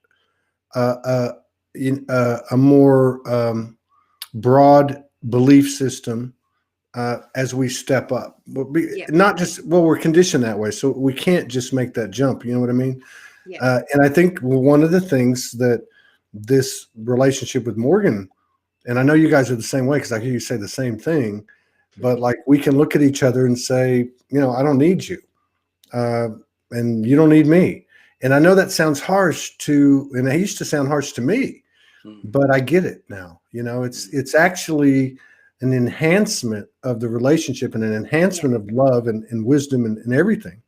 a more broad belief system as we step up. Not just, we're conditioned that way, so we can't just make that jump. You know what I mean? And I think one of the things that this relationship with Morgan, and I know you guys are the same way because I hear you say the same thing, but like we can look at each other and say, you know, I don't need you, and you don't need me. And I know that sounds harsh and it used to sound harsh to me, but I get it now. You know, it's actually an enhancement of the relationship and an enhancement of love and wisdom and everything.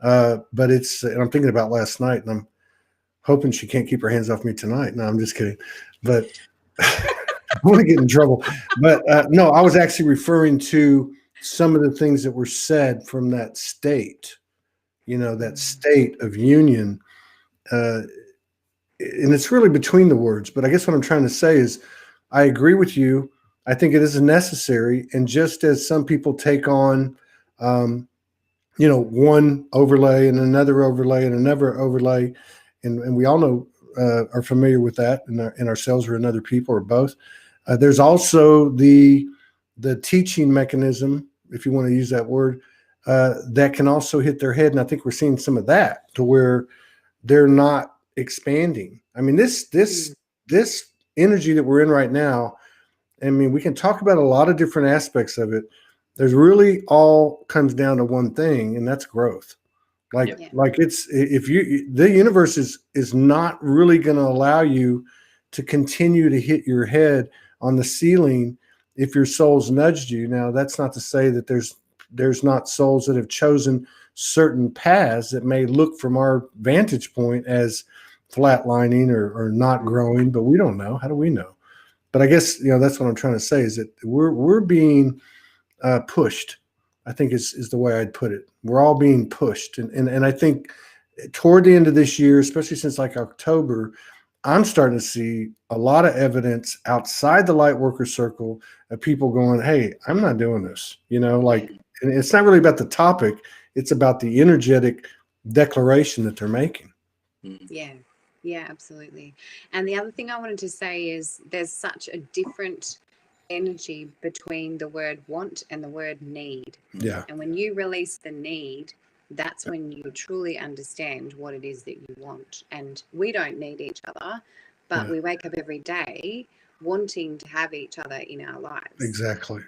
But and I'm thinking about last night, and I'm hoping she can't keep her hands off me tonight. No, I'm just kidding. But I want to get in trouble. But no, I was actually referring to some of the things that were said from that state, you know, that state of union. And it's really between the words. But I guess what I'm trying to say is I agree with you. I think it is necessary. And just as some people take on, you know, one overlay and another overlay and another overlay, and we all know are familiar with that in ourselves or in other people or both. There's also the teaching mechanism, if you want to use that word, that can also hit their head, and I think we're seeing some of that to where they're not expanding. I mean, this energy that we're in right now, I mean, we can talk about a lot of different aspects of it. There's really all comes down to one thing, and that's growth. Like it's, the universe is not really going to allow you to continue to hit your head on the ceiling if your soul's nudged you. Now, that's not to say that there's not souls that have chosen certain paths that may look from our vantage point as flatlining or not growing, but we don't know. How do we know? But I guess, you know, that's what I'm trying to say is that we're being pushed, I think is the way I'd put it. We're all being pushed. And I think toward the end of this year, especially since like October, I'm starting to see a lot of evidence outside the light worker circle of people going, hey, I'm not doing this. You know, like, and it's not really about the topic. It's about the energetic declaration that they're making.
Yeah, absolutely. And the other thing I wanted to say is there's such a different energy between the word want and the word need.
Yeah.
And when you release the need, that's when you truly understand what it is that you want. And we don't need each other, but we wake up every day wanting to have each other in our lives.
Exactly.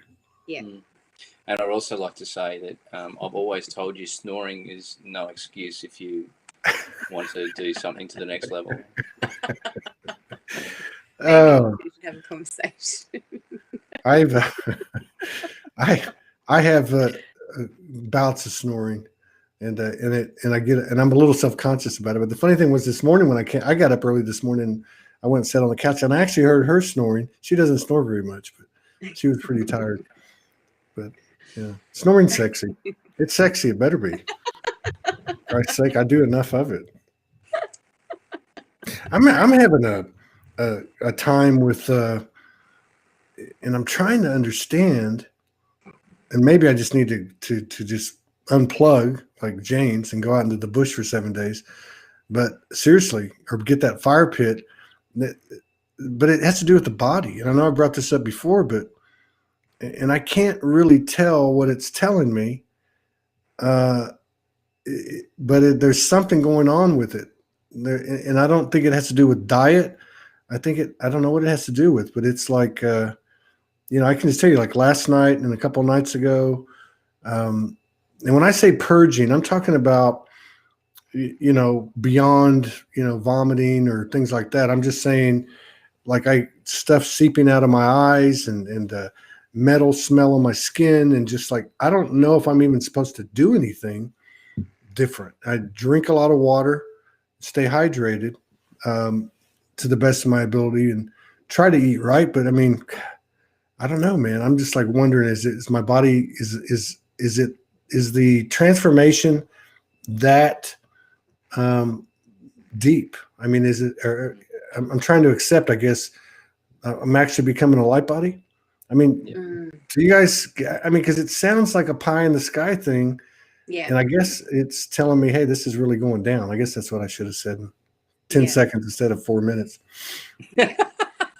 Yeah.
And I'd also like to say that I've always told you snoring is no excuse if you want to do something to the next level.
Maybe we should have a conversation.
I have bouts of snoring, and I'm a little self-conscious about it. But the funny thing was, this morning when I got up early this morning, I went and sat on the couch, and I actually heard her snoring. She doesn't snore very much, but she was pretty tired. But yeah, snoring's sexy. It's sexy. It better be. For Christ's sake, I do enough of it. I'm having a time with, and I'm trying to understand, and maybe I just need to just unplug like James and go out into the bush for 7 days. But seriously, or get that fire pit. But it has to do with the body. And I know I brought this up before, and I can't really tell what it's telling me. But there's something going on with it. And I don't think it has to do with diet. I don't know what it has to do with, but it's like, I can just tell you, like last night and a couple of nights ago. And when I say purging, I'm talking about, beyond, vomiting or things like that. I'm just saying, like, stuff seeping out of my eyes and metal smell on my skin. And just like, I don't know if I'm even supposed to do anything different. I drink a lot of water, stay hydrated, to the best of my ability, and try to eat right. But I mean, I don't know, man. I'm just like wondering, is my body, is the transformation that deep? I mean, is it, or I'm trying to accept, I guess, I'm actually becoming a light body. I mean, do you guys, I mean, because it sounds like a pie in the sky thing.
Yeah.
And I guess it's telling me, hey, this is really going down. I guess that's what I should have said in 10 seconds instead of 4 minutes.
Yeah,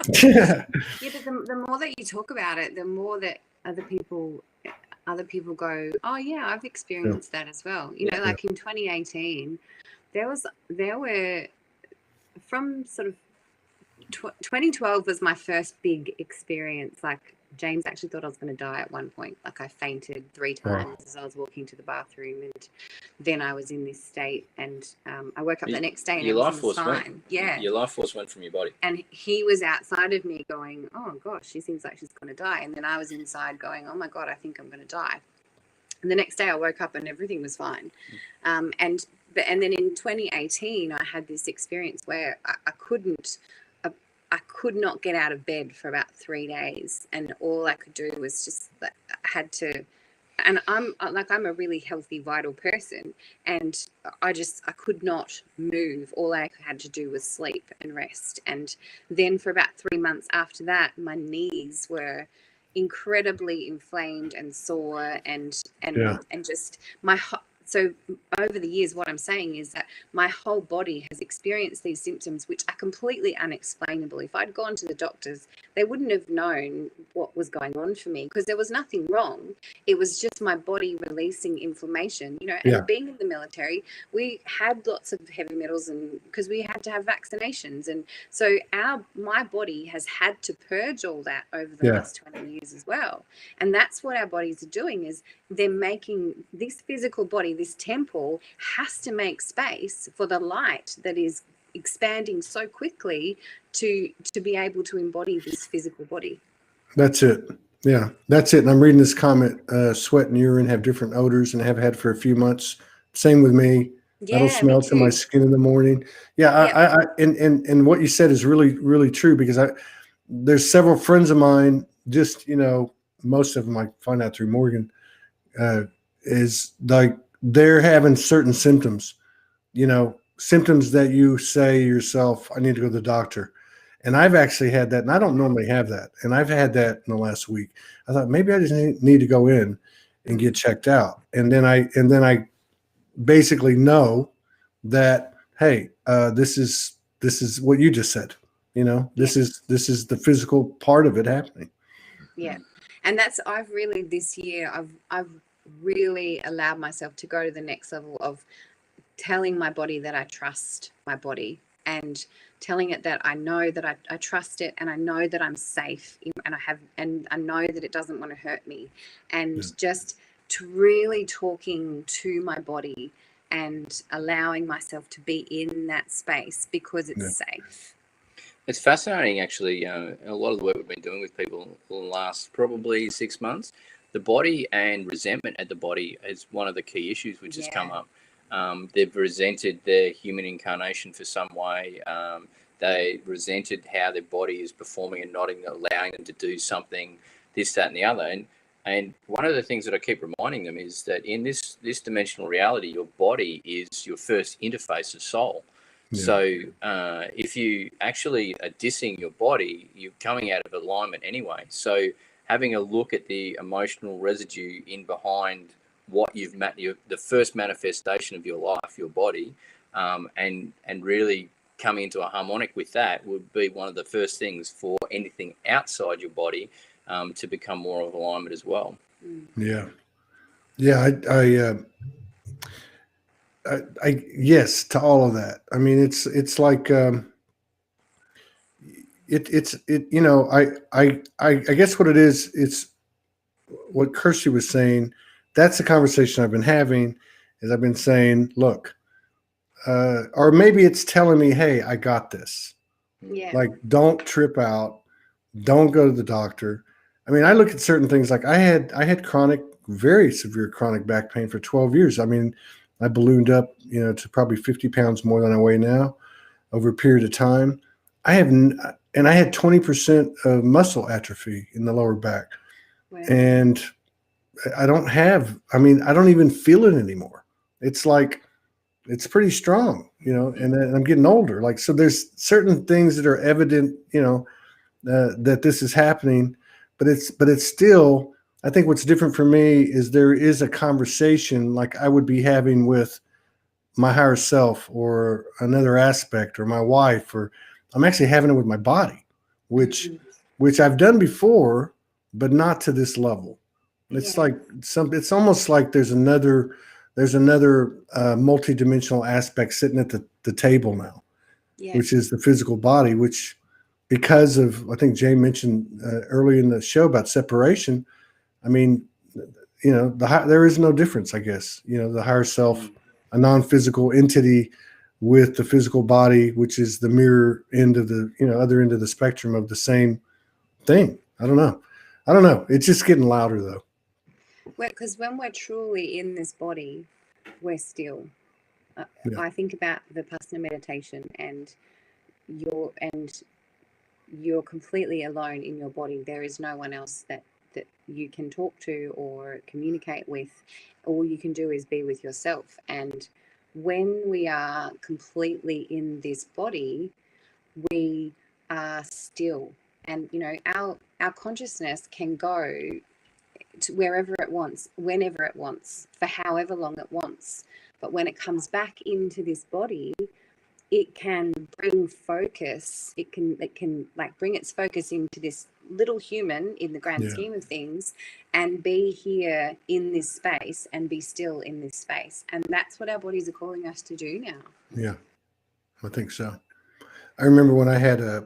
but the more that you talk about it, the more that other people go, oh yeah, I've experienced that as well. Like in 2018, there were from sort of 2012 was my first big experience. Like, James actually thought I was going to die at one point. Like, I fainted 3 times as I was walking to the bathroom, and then I was in this state, and I woke up the next day and
your life force
fine.
Your life force went from your body.
And he was outside of me going, oh gosh, she seems like she's going to die. And then I was inside going, oh my God, I think I'm going to die. And the next day I woke up and everything was fine. And then in 2018, I had this experience where I could not get out of bed for about 3 days, and all I could do was just, I had to, and I'm a really healthy, vital person, and I could not move. All I had to do was sleep and rest. And then for about 3 months after that, my knees were incredibly inflamed and sore, and just so over the years, what I'm saying is that my whole body has experienced these symptoms, which are completely unexplainable. If I'd gone to the doctors, they wouldn't have known what was going on for me, because there was nothing wrong. It was just my body releasing inflammation, and being in the military, we had lots of heavy metals, and because we had to have vaccinations. And so my body has had to purge all that over the last 20 years as well. And that's what our bodies are doing, is they're making this physical body, this temple, has to make space for the light that is expanding so quickly to be able to embody this physical body.
That's it. Yeah, that's it. And I'm reading this comment, sweat and urine have different odors and have had for a few months. Same with me. I don't smell to my skin in the morning. And what you said is really, really true, because there's several friends of mine, just, most of them I find out through Morgan, is like they're having certain symptoms, symptoms that you say yourself, I need to go to the doctor. And I've actually had that, and I don't normally have that. And I've had that in the last week. I thought maybe I just need to go in and get checked out. And then I basically know that, hey, this is what you just said. This is the physical part of it happening.
Yeah. And I've really, this year, I've really allowed myself to go to the next level of telling my body that I trust my body, and telling it that I know that I trust it, and I know that I'm safe, and I know that it doesn't want to hurt me, and just to really talking to my body and allowing myself to be in that space because it's safe.
It's fascinating, actually. A lot of the work we've been doing with people for the last probably 6 months, the body and resentment at the body is one of the key issues which has come up. They've resented their human incarnation for some way. They resented how their body is performing and not allowing them to do something, this, that, and the other. And one of the things that I keep reminding them is that in this dimensional reality, your body is your first interface of soul. Yeah. So if you actually are dissing your body, you're coming out of alignment anyway. So having a look at the emotional residue in behind what you've the first manifestation of your life, your body, and really coming into a harmonic with that would be one of the first things for anything outside your body to become more of alignment as well.
Yeah. I yes to all of that. I mean, it's like you know, I guess what it is, it's what Kirsty was saying. That's the conversation I've been having, is I've been saying, look, or maybe it's telling me, hey, I got this.
Yeah.
Like, don't trip out, don't go to the doctor. I mean, I look at certain things, like I had chronic, very severe chronic back pain for 12 years. I mean, I ballooned up, you know, to probably 50 pounds more than I weigh now over a period of time. I had 20% of muscle atrophy in the lower back.
Wow.
And I don't even feel it anymore. It's like, it's pretty strong, you know, and I'm getting older. Like, so there's certain things that are evident, you know, that this is happening, but it's still, I think what's different for me is there is a conversation like I would be having with my higher self or another aspect or my wife, or I'm actually having it with my body, which I've done before, but not to this level. It's like it's almost like there's another multidimensional aspect sitting at the table now, which is the physical body, which, because of, I think Jay mentioned early in the show about separation. I mean, you know, there is no difference, I guess. You know, the higher self, a non-physical entity with the physical body, which is the mirror end of the, you know, other end of the spectrum of the same thing. I don't know. It's just getting louder though.
Well, because when we're truly in this body, we're still. I think about the Vipassana meditation, and you're completely alone in your body. There is no one else that you can talk to or communicate with. All you can do is be with yourself. And when we are completely in this body, we are still. And, you know, our consciousness can go to wherever it wants, whenever it wants, for however long it wants. But when it comes back into this body, it can bring focus. It can like bring its focus into this little human in the grand scheme of things, and be here in this space and be still in this space. And that's what our bodies are calling us to do now. Yeah,
I think so. I remember when I had a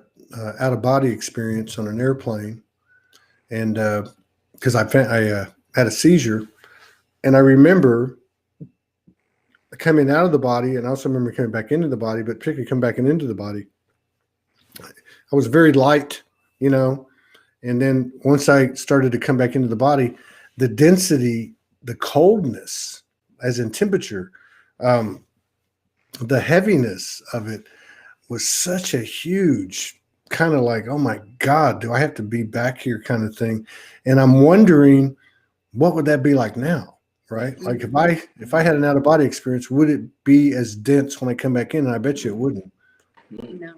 out of body experience on an airplane, and because I had a seizure, and I remember coming out of the body, and I also remember coming back into the body, but particularly coming back into the body, I was very light, you know, and then once I started to come back into the body, the density, the coldness, as in temperature, the heaviness of it was such a huge kind of like, oh my God, do I have to be back here kind of thing? And I'm wondering, what would that be like now? Right? Like if I had an out of body experience, would it be as dense when I come back in? And I bet you it wouldn't.
No.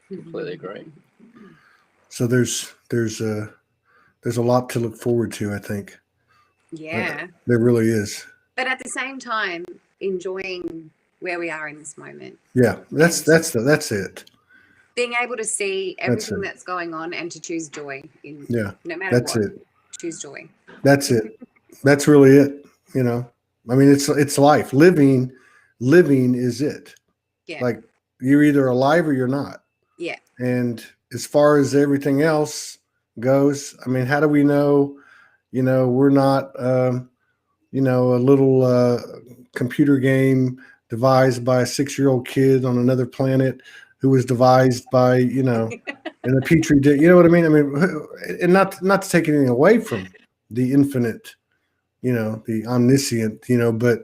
Completely agree.
So there's a lot to look forward to, I think.
Yeah.
There really is.
But at the same time, enjoying where we are in this moment.
Yeah, that's it.
Being able to see everything that's going on and to choose joy in no matter
that's
what.
It.
Choose joy.
That's it. That's really it. You know, I mean, it's life. Living is it.
Yeah.
Like you're either alive or you're not.
Yeah.
And as far as everything else goes, I mean, how do we know? You know, we're not. You know, a little computer game devised by a 6-year-old kid on another planet who was devised by, you know, in a petri dish. You know what I mean? I mean, and not to take anything away from the infinite, you know, the omniscient, you know, but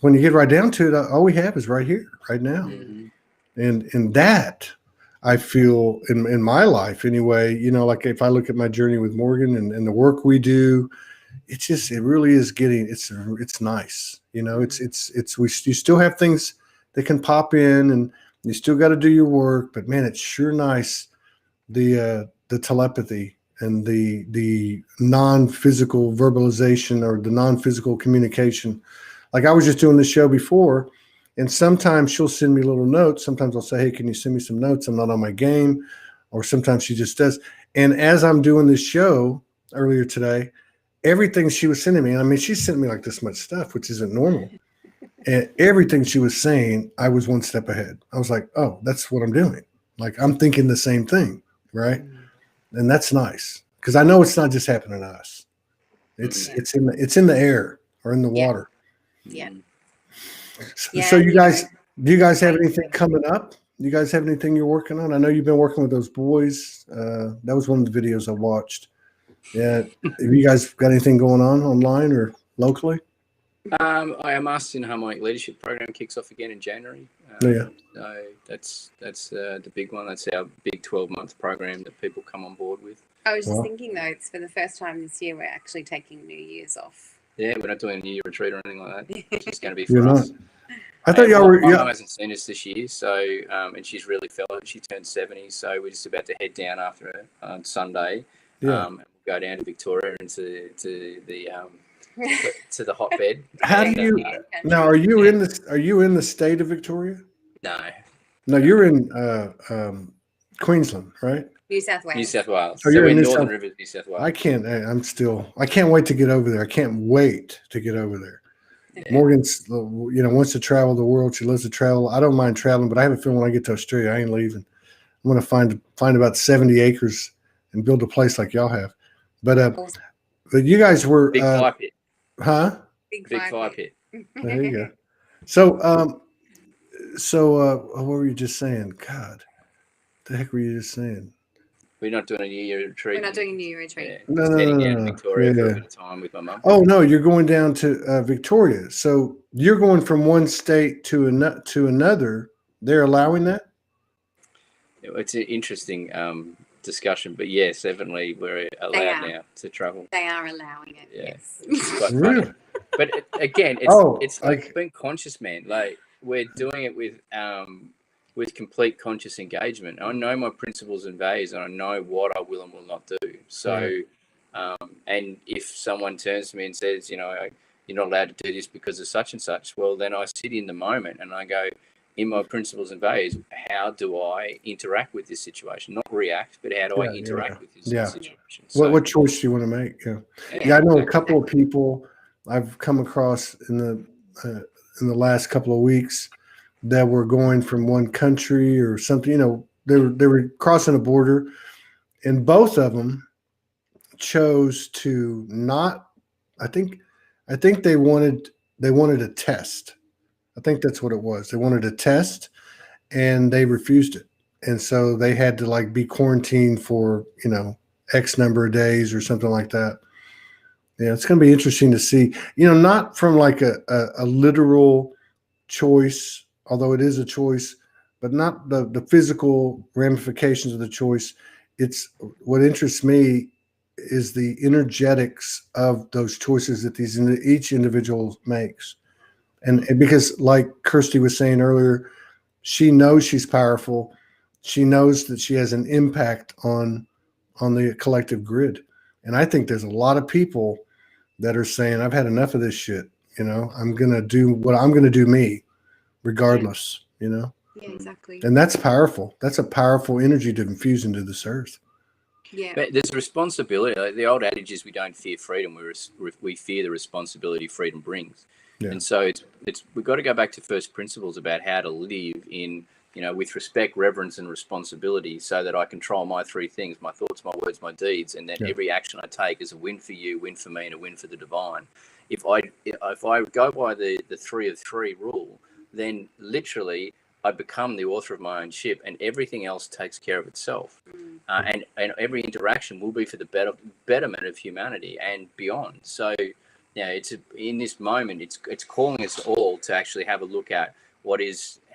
when you get right down to it, all we have is right here, right now.
Mhm.
And that I feel in my life anyway, you know, like if I look at my journey with Morgan and the work we do, it really is getting, it's nice. You know, you still have things that can pop in and you still got to do your work, but man, it's sure nice. The telepathy and the non-physical verbalization or the non-physical communication. Like I was just doing this show before, and sometimes she'll send me little notes. Sometimes I'll say, hey, can you send me some notes? I'm not on my game. Or sometimes she just does. And as I'm doing this show earlier today, everything she was sending me, I mean, she sent me like this much stuff, which isn't normal. And everything she was saying, I was one step ahead. I was like, oh, that's what I'm doing. Like I'm thinking the same thing, right? And that's nice because I know it's not just happening to us. It's in the air or in the water.
Yeah.
So you guys, do you guys have anything coming up? You guys have anything you're working on? I know you've been working with those boys. That was one of the videos I watched. Yeah. Have you guys got anything going on online or locally?
Our Masters in Harmonic Leadership program kicks off again in January.
Yeah.
So that's the big one. That's our big 12-month program that people come on board with.
I was just thinking though, it's for the first time this year we're actually taking New Year's off.
Yeah, we're not doing a New Year retreat or anything like that. It's just going to be
You're
for us.
not. I thought y'all were.
My mum hasn't seen us this year, so and she's really felt it. She turned 70, so we're just about to head down after her on Sunday.
Yeah.
And we'll go down to Victoria and to the hotbed.
How do you now? Are you in the state of Victoria?
No.
No, you're in Queensland, right?
New South Wales.
New South Wales.
Oh,
So
you're
we're
in
Northern Rivers, New South Wales.
I can't wait to get over there. I can't wait to get over there.
Yeah.
Morgan's, you know, wants to travel the world. She loves to travel. I don't mind traveling, but I have a feeling when I get to Australia, I ain't leaving. I'm going to find about 70 acres and build a place like y'all have. But you guys were
Big fire pit.
Huh?
Big
fire pit.
There you go. So what were you just saying? God, the heck were you just saying?
We're not doing a New Year retreat.
We're not doing a New Year retreat.
Yeah.
No,
Just heading down to
no.
Victoria for
Yeah.
a bit of time with my mum.
Oh no, you're going down to Victoria. So you're going from one state to another. They're allowing that?
It's an interesting discussion, but yes, definitely we're allowed now to travel.
They are allowing it.
Yeah.
Yes.
It's quite
Really?
funny. But again, it's like being conscious, man. Like we're doing it with complete conscious engagement. I know my principles and values, and I know what I will and will not do. So, and if someone turns to me and says, you know, you're not allowed to do this because of such and such, well, then I sit in the moment and I go, in my principles and values, how do I interact with this situation? Not react, but how do I interact with this situation? So,
What choice do you want to make? Yeah, I know a couple of people I've come across in the last couple of weeks that were going from one country or something. You know, they were crossing a border, and both of them chose to not. I think they wanted a test. I think that's what it was. They wanted a test, and they refused it, and so they had to like be quarantined for X number of days or something like that. Yeah, it's going to be interesting to see. Not from like a literal choice, although it is a choice, but not the physical ramifications of the choice. It's what interests me is the energetics of those choices that each individual makes. And because like Kirsty was saying earlier, she knows she's powerful. She knows that she has an impact on the collective grid. And I think there's a lot of people that are saying, I've had enough of this shit. I'm going to do what I'm going to do me regardless,
Yeah, exactly.
And that's powerful. That's a powerful energy to infuse into this earth.
Yeah.
But there's a responsibility. Like the old adage is we don't fear freedom, we fear the responsibility freedom brings.
Yeah.
And so we've got to go back to first principles about how to live in, with respect, reverence, and responsibility, so that I control my three things: my thoughts, my words, my deeds, and then every action I take is a win for you, win for me, and a win for the divine. If I go by the 3 of 3 rule, then literally I become the author of my own ship, and everything else takes care of itself. And every interaction will be for the betterment of humanity and beyond. So, it's in this moment, it's calling us all to actually have a look at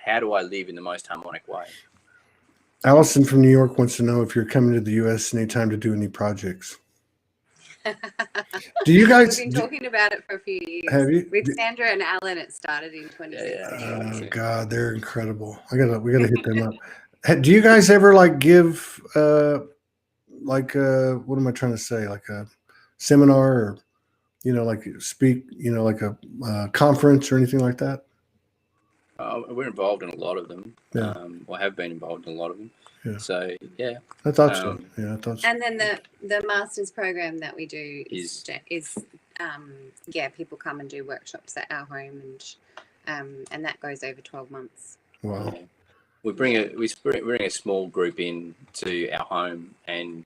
how do I live in the most harmonic way.
Allison from New York wants to know if you're coming to the U.S. anytime to do any projects. Do you guys?
We've been talking about it for a few years.
Have you?
With Sandra and Alan, it started in 2016.
Oh God, they're incredible. We gotta hit them up. Do you guys ever give what am I trying to say? Like a seminar or speak, like a conference or anything like that?
We're involved in a lot of them.
Yeah.
Or have been involved in a lot of them. Yeah. So yeah.
I thought so. Yeah, I thought so.
And then the master's program that we do is people come and do workshops at our home, and that goes over 12 months.
Wow.
Yeah. We bring a small group in to our home, and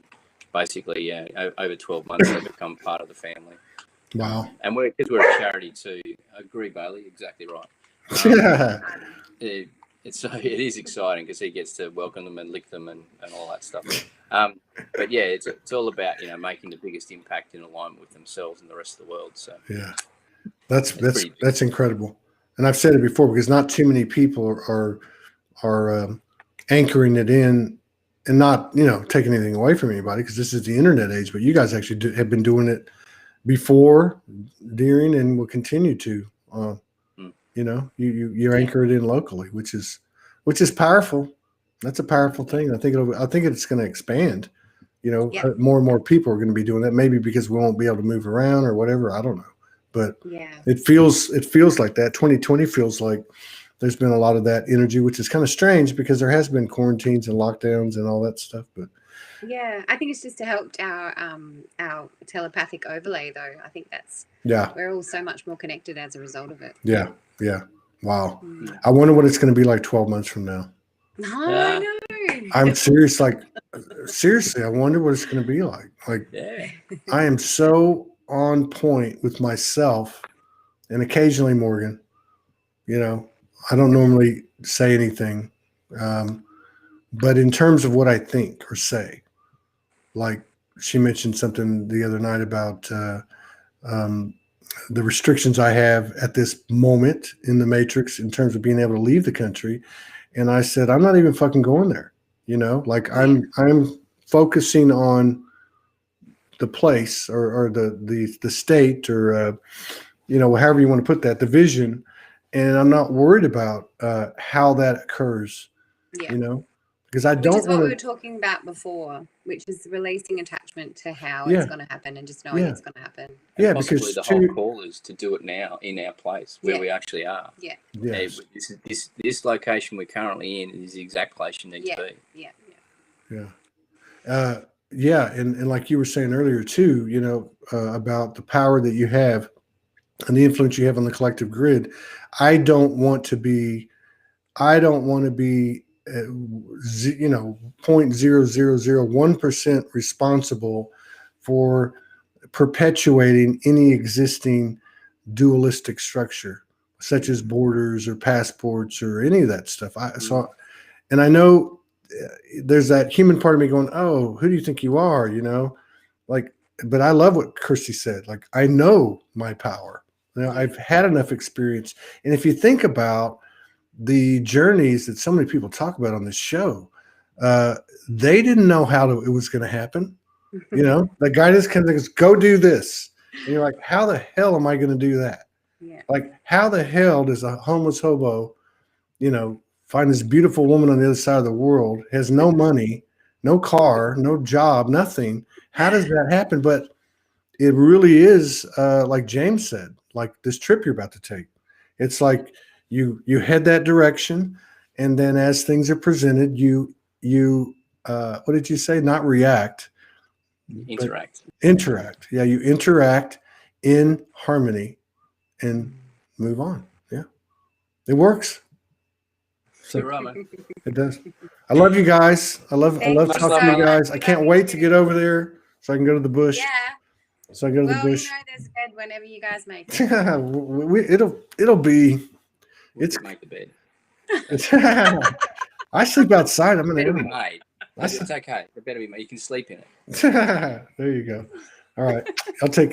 basically, over 12 months they become part of the family.
Wow.
And because we're a charity too. Agree, Bailey. Exactly right. It is exciting because he gets to welcome them and lick them and all that stuff. But yeah, it's all about making the biggest impact in alignment with themselves and the rest of the world. So yeah,
that's incredible. And I've said it before, because not too many people are anchoring it in, and not taking anything away from anybody, because this is the internet age. But you guys actually have been doing it before, during, and will continue to. You anchor it in locally, which is powerful. That's a powerful thing. I think it's going to expand. More and more people are going to be doing that. Maybe because we won't be able to move around or whatever. I don't know, but it feels like that. 2020 feels like there's been a lot of that energy, which is kind of strange because there has been quarantines and lockdowns and all that stuff. But
yeah, I think it's just helped our telepathic overlay, though. I think that's we're all so much more connected as a result of it.
Yeah. Wow. I wonder what it's going to be like 12 months from now.
I know.
I'm serious. Seriously, I wonder what it's going to be like. I am so on point with myself, and occasionally Morgan. I don't normally say anything, but in terms of what I think or say, like she mentioned something the other night about the restrictions I have at this moment in the matrix in terms of being able to leave the country. And I said, I'm not even fucking going there. I'm focusing on the place or the state, or, however you want to put that, the vision. And I'm not worried about how that occurs, because I don't want to.
Which is what we were talking about before, which is releasing attachment to how it's going to happen and just knowing it's going to happen.
Yeah,
possibly
because
the whole call is to do it now in our place where we actually are.
Yeah.
Yes.
This location we're currently in is the exact place you need to be.
Yeah. And like you were saying earlier too, about the power that you have and the influence you have on the collective grid. I don't want to be 0.0001% responsible for perpetuating any existing dualistic structure, such as borders or passports or any of that stuff. And I know there's that human part of me going, oh, who do you think you are? But I love what Kirsty said. I know my power. I've had enough experience. And if you think about the journeys that so many people talk about on this show, they didn't know how it was going to happen. The guy just kind of goes, go do this. And you're like, how the hell am I going to do that?
Yeah.
How the hell does a homeless hobo, find this beautiful woman on the other side of the world, has no money, no car, no job, nothing? How does that happen? But it really is, like James said, like this trip you're about to take. It's like you head that direction, and then as things are presented, you what did you say? Not react,
Interact.
Interact. Yeah, you interact in harmony and move on. Yeah, it works. So
You're right, man.
it does. I love you guys. I love
Thank you
talking
so
to you
much.
guys. I can't wait to get over there so I can go to the bush.
Yeah.
So I go to the
Well,
bush.
you know, there's bed whenever you guys make it.
It'll be.
We
It's
could make the bed.
I sleep outside. I'm an
Better be
animal.
made. It's okay. It better be made. You can sleep in it.
There you go. All right. I'll take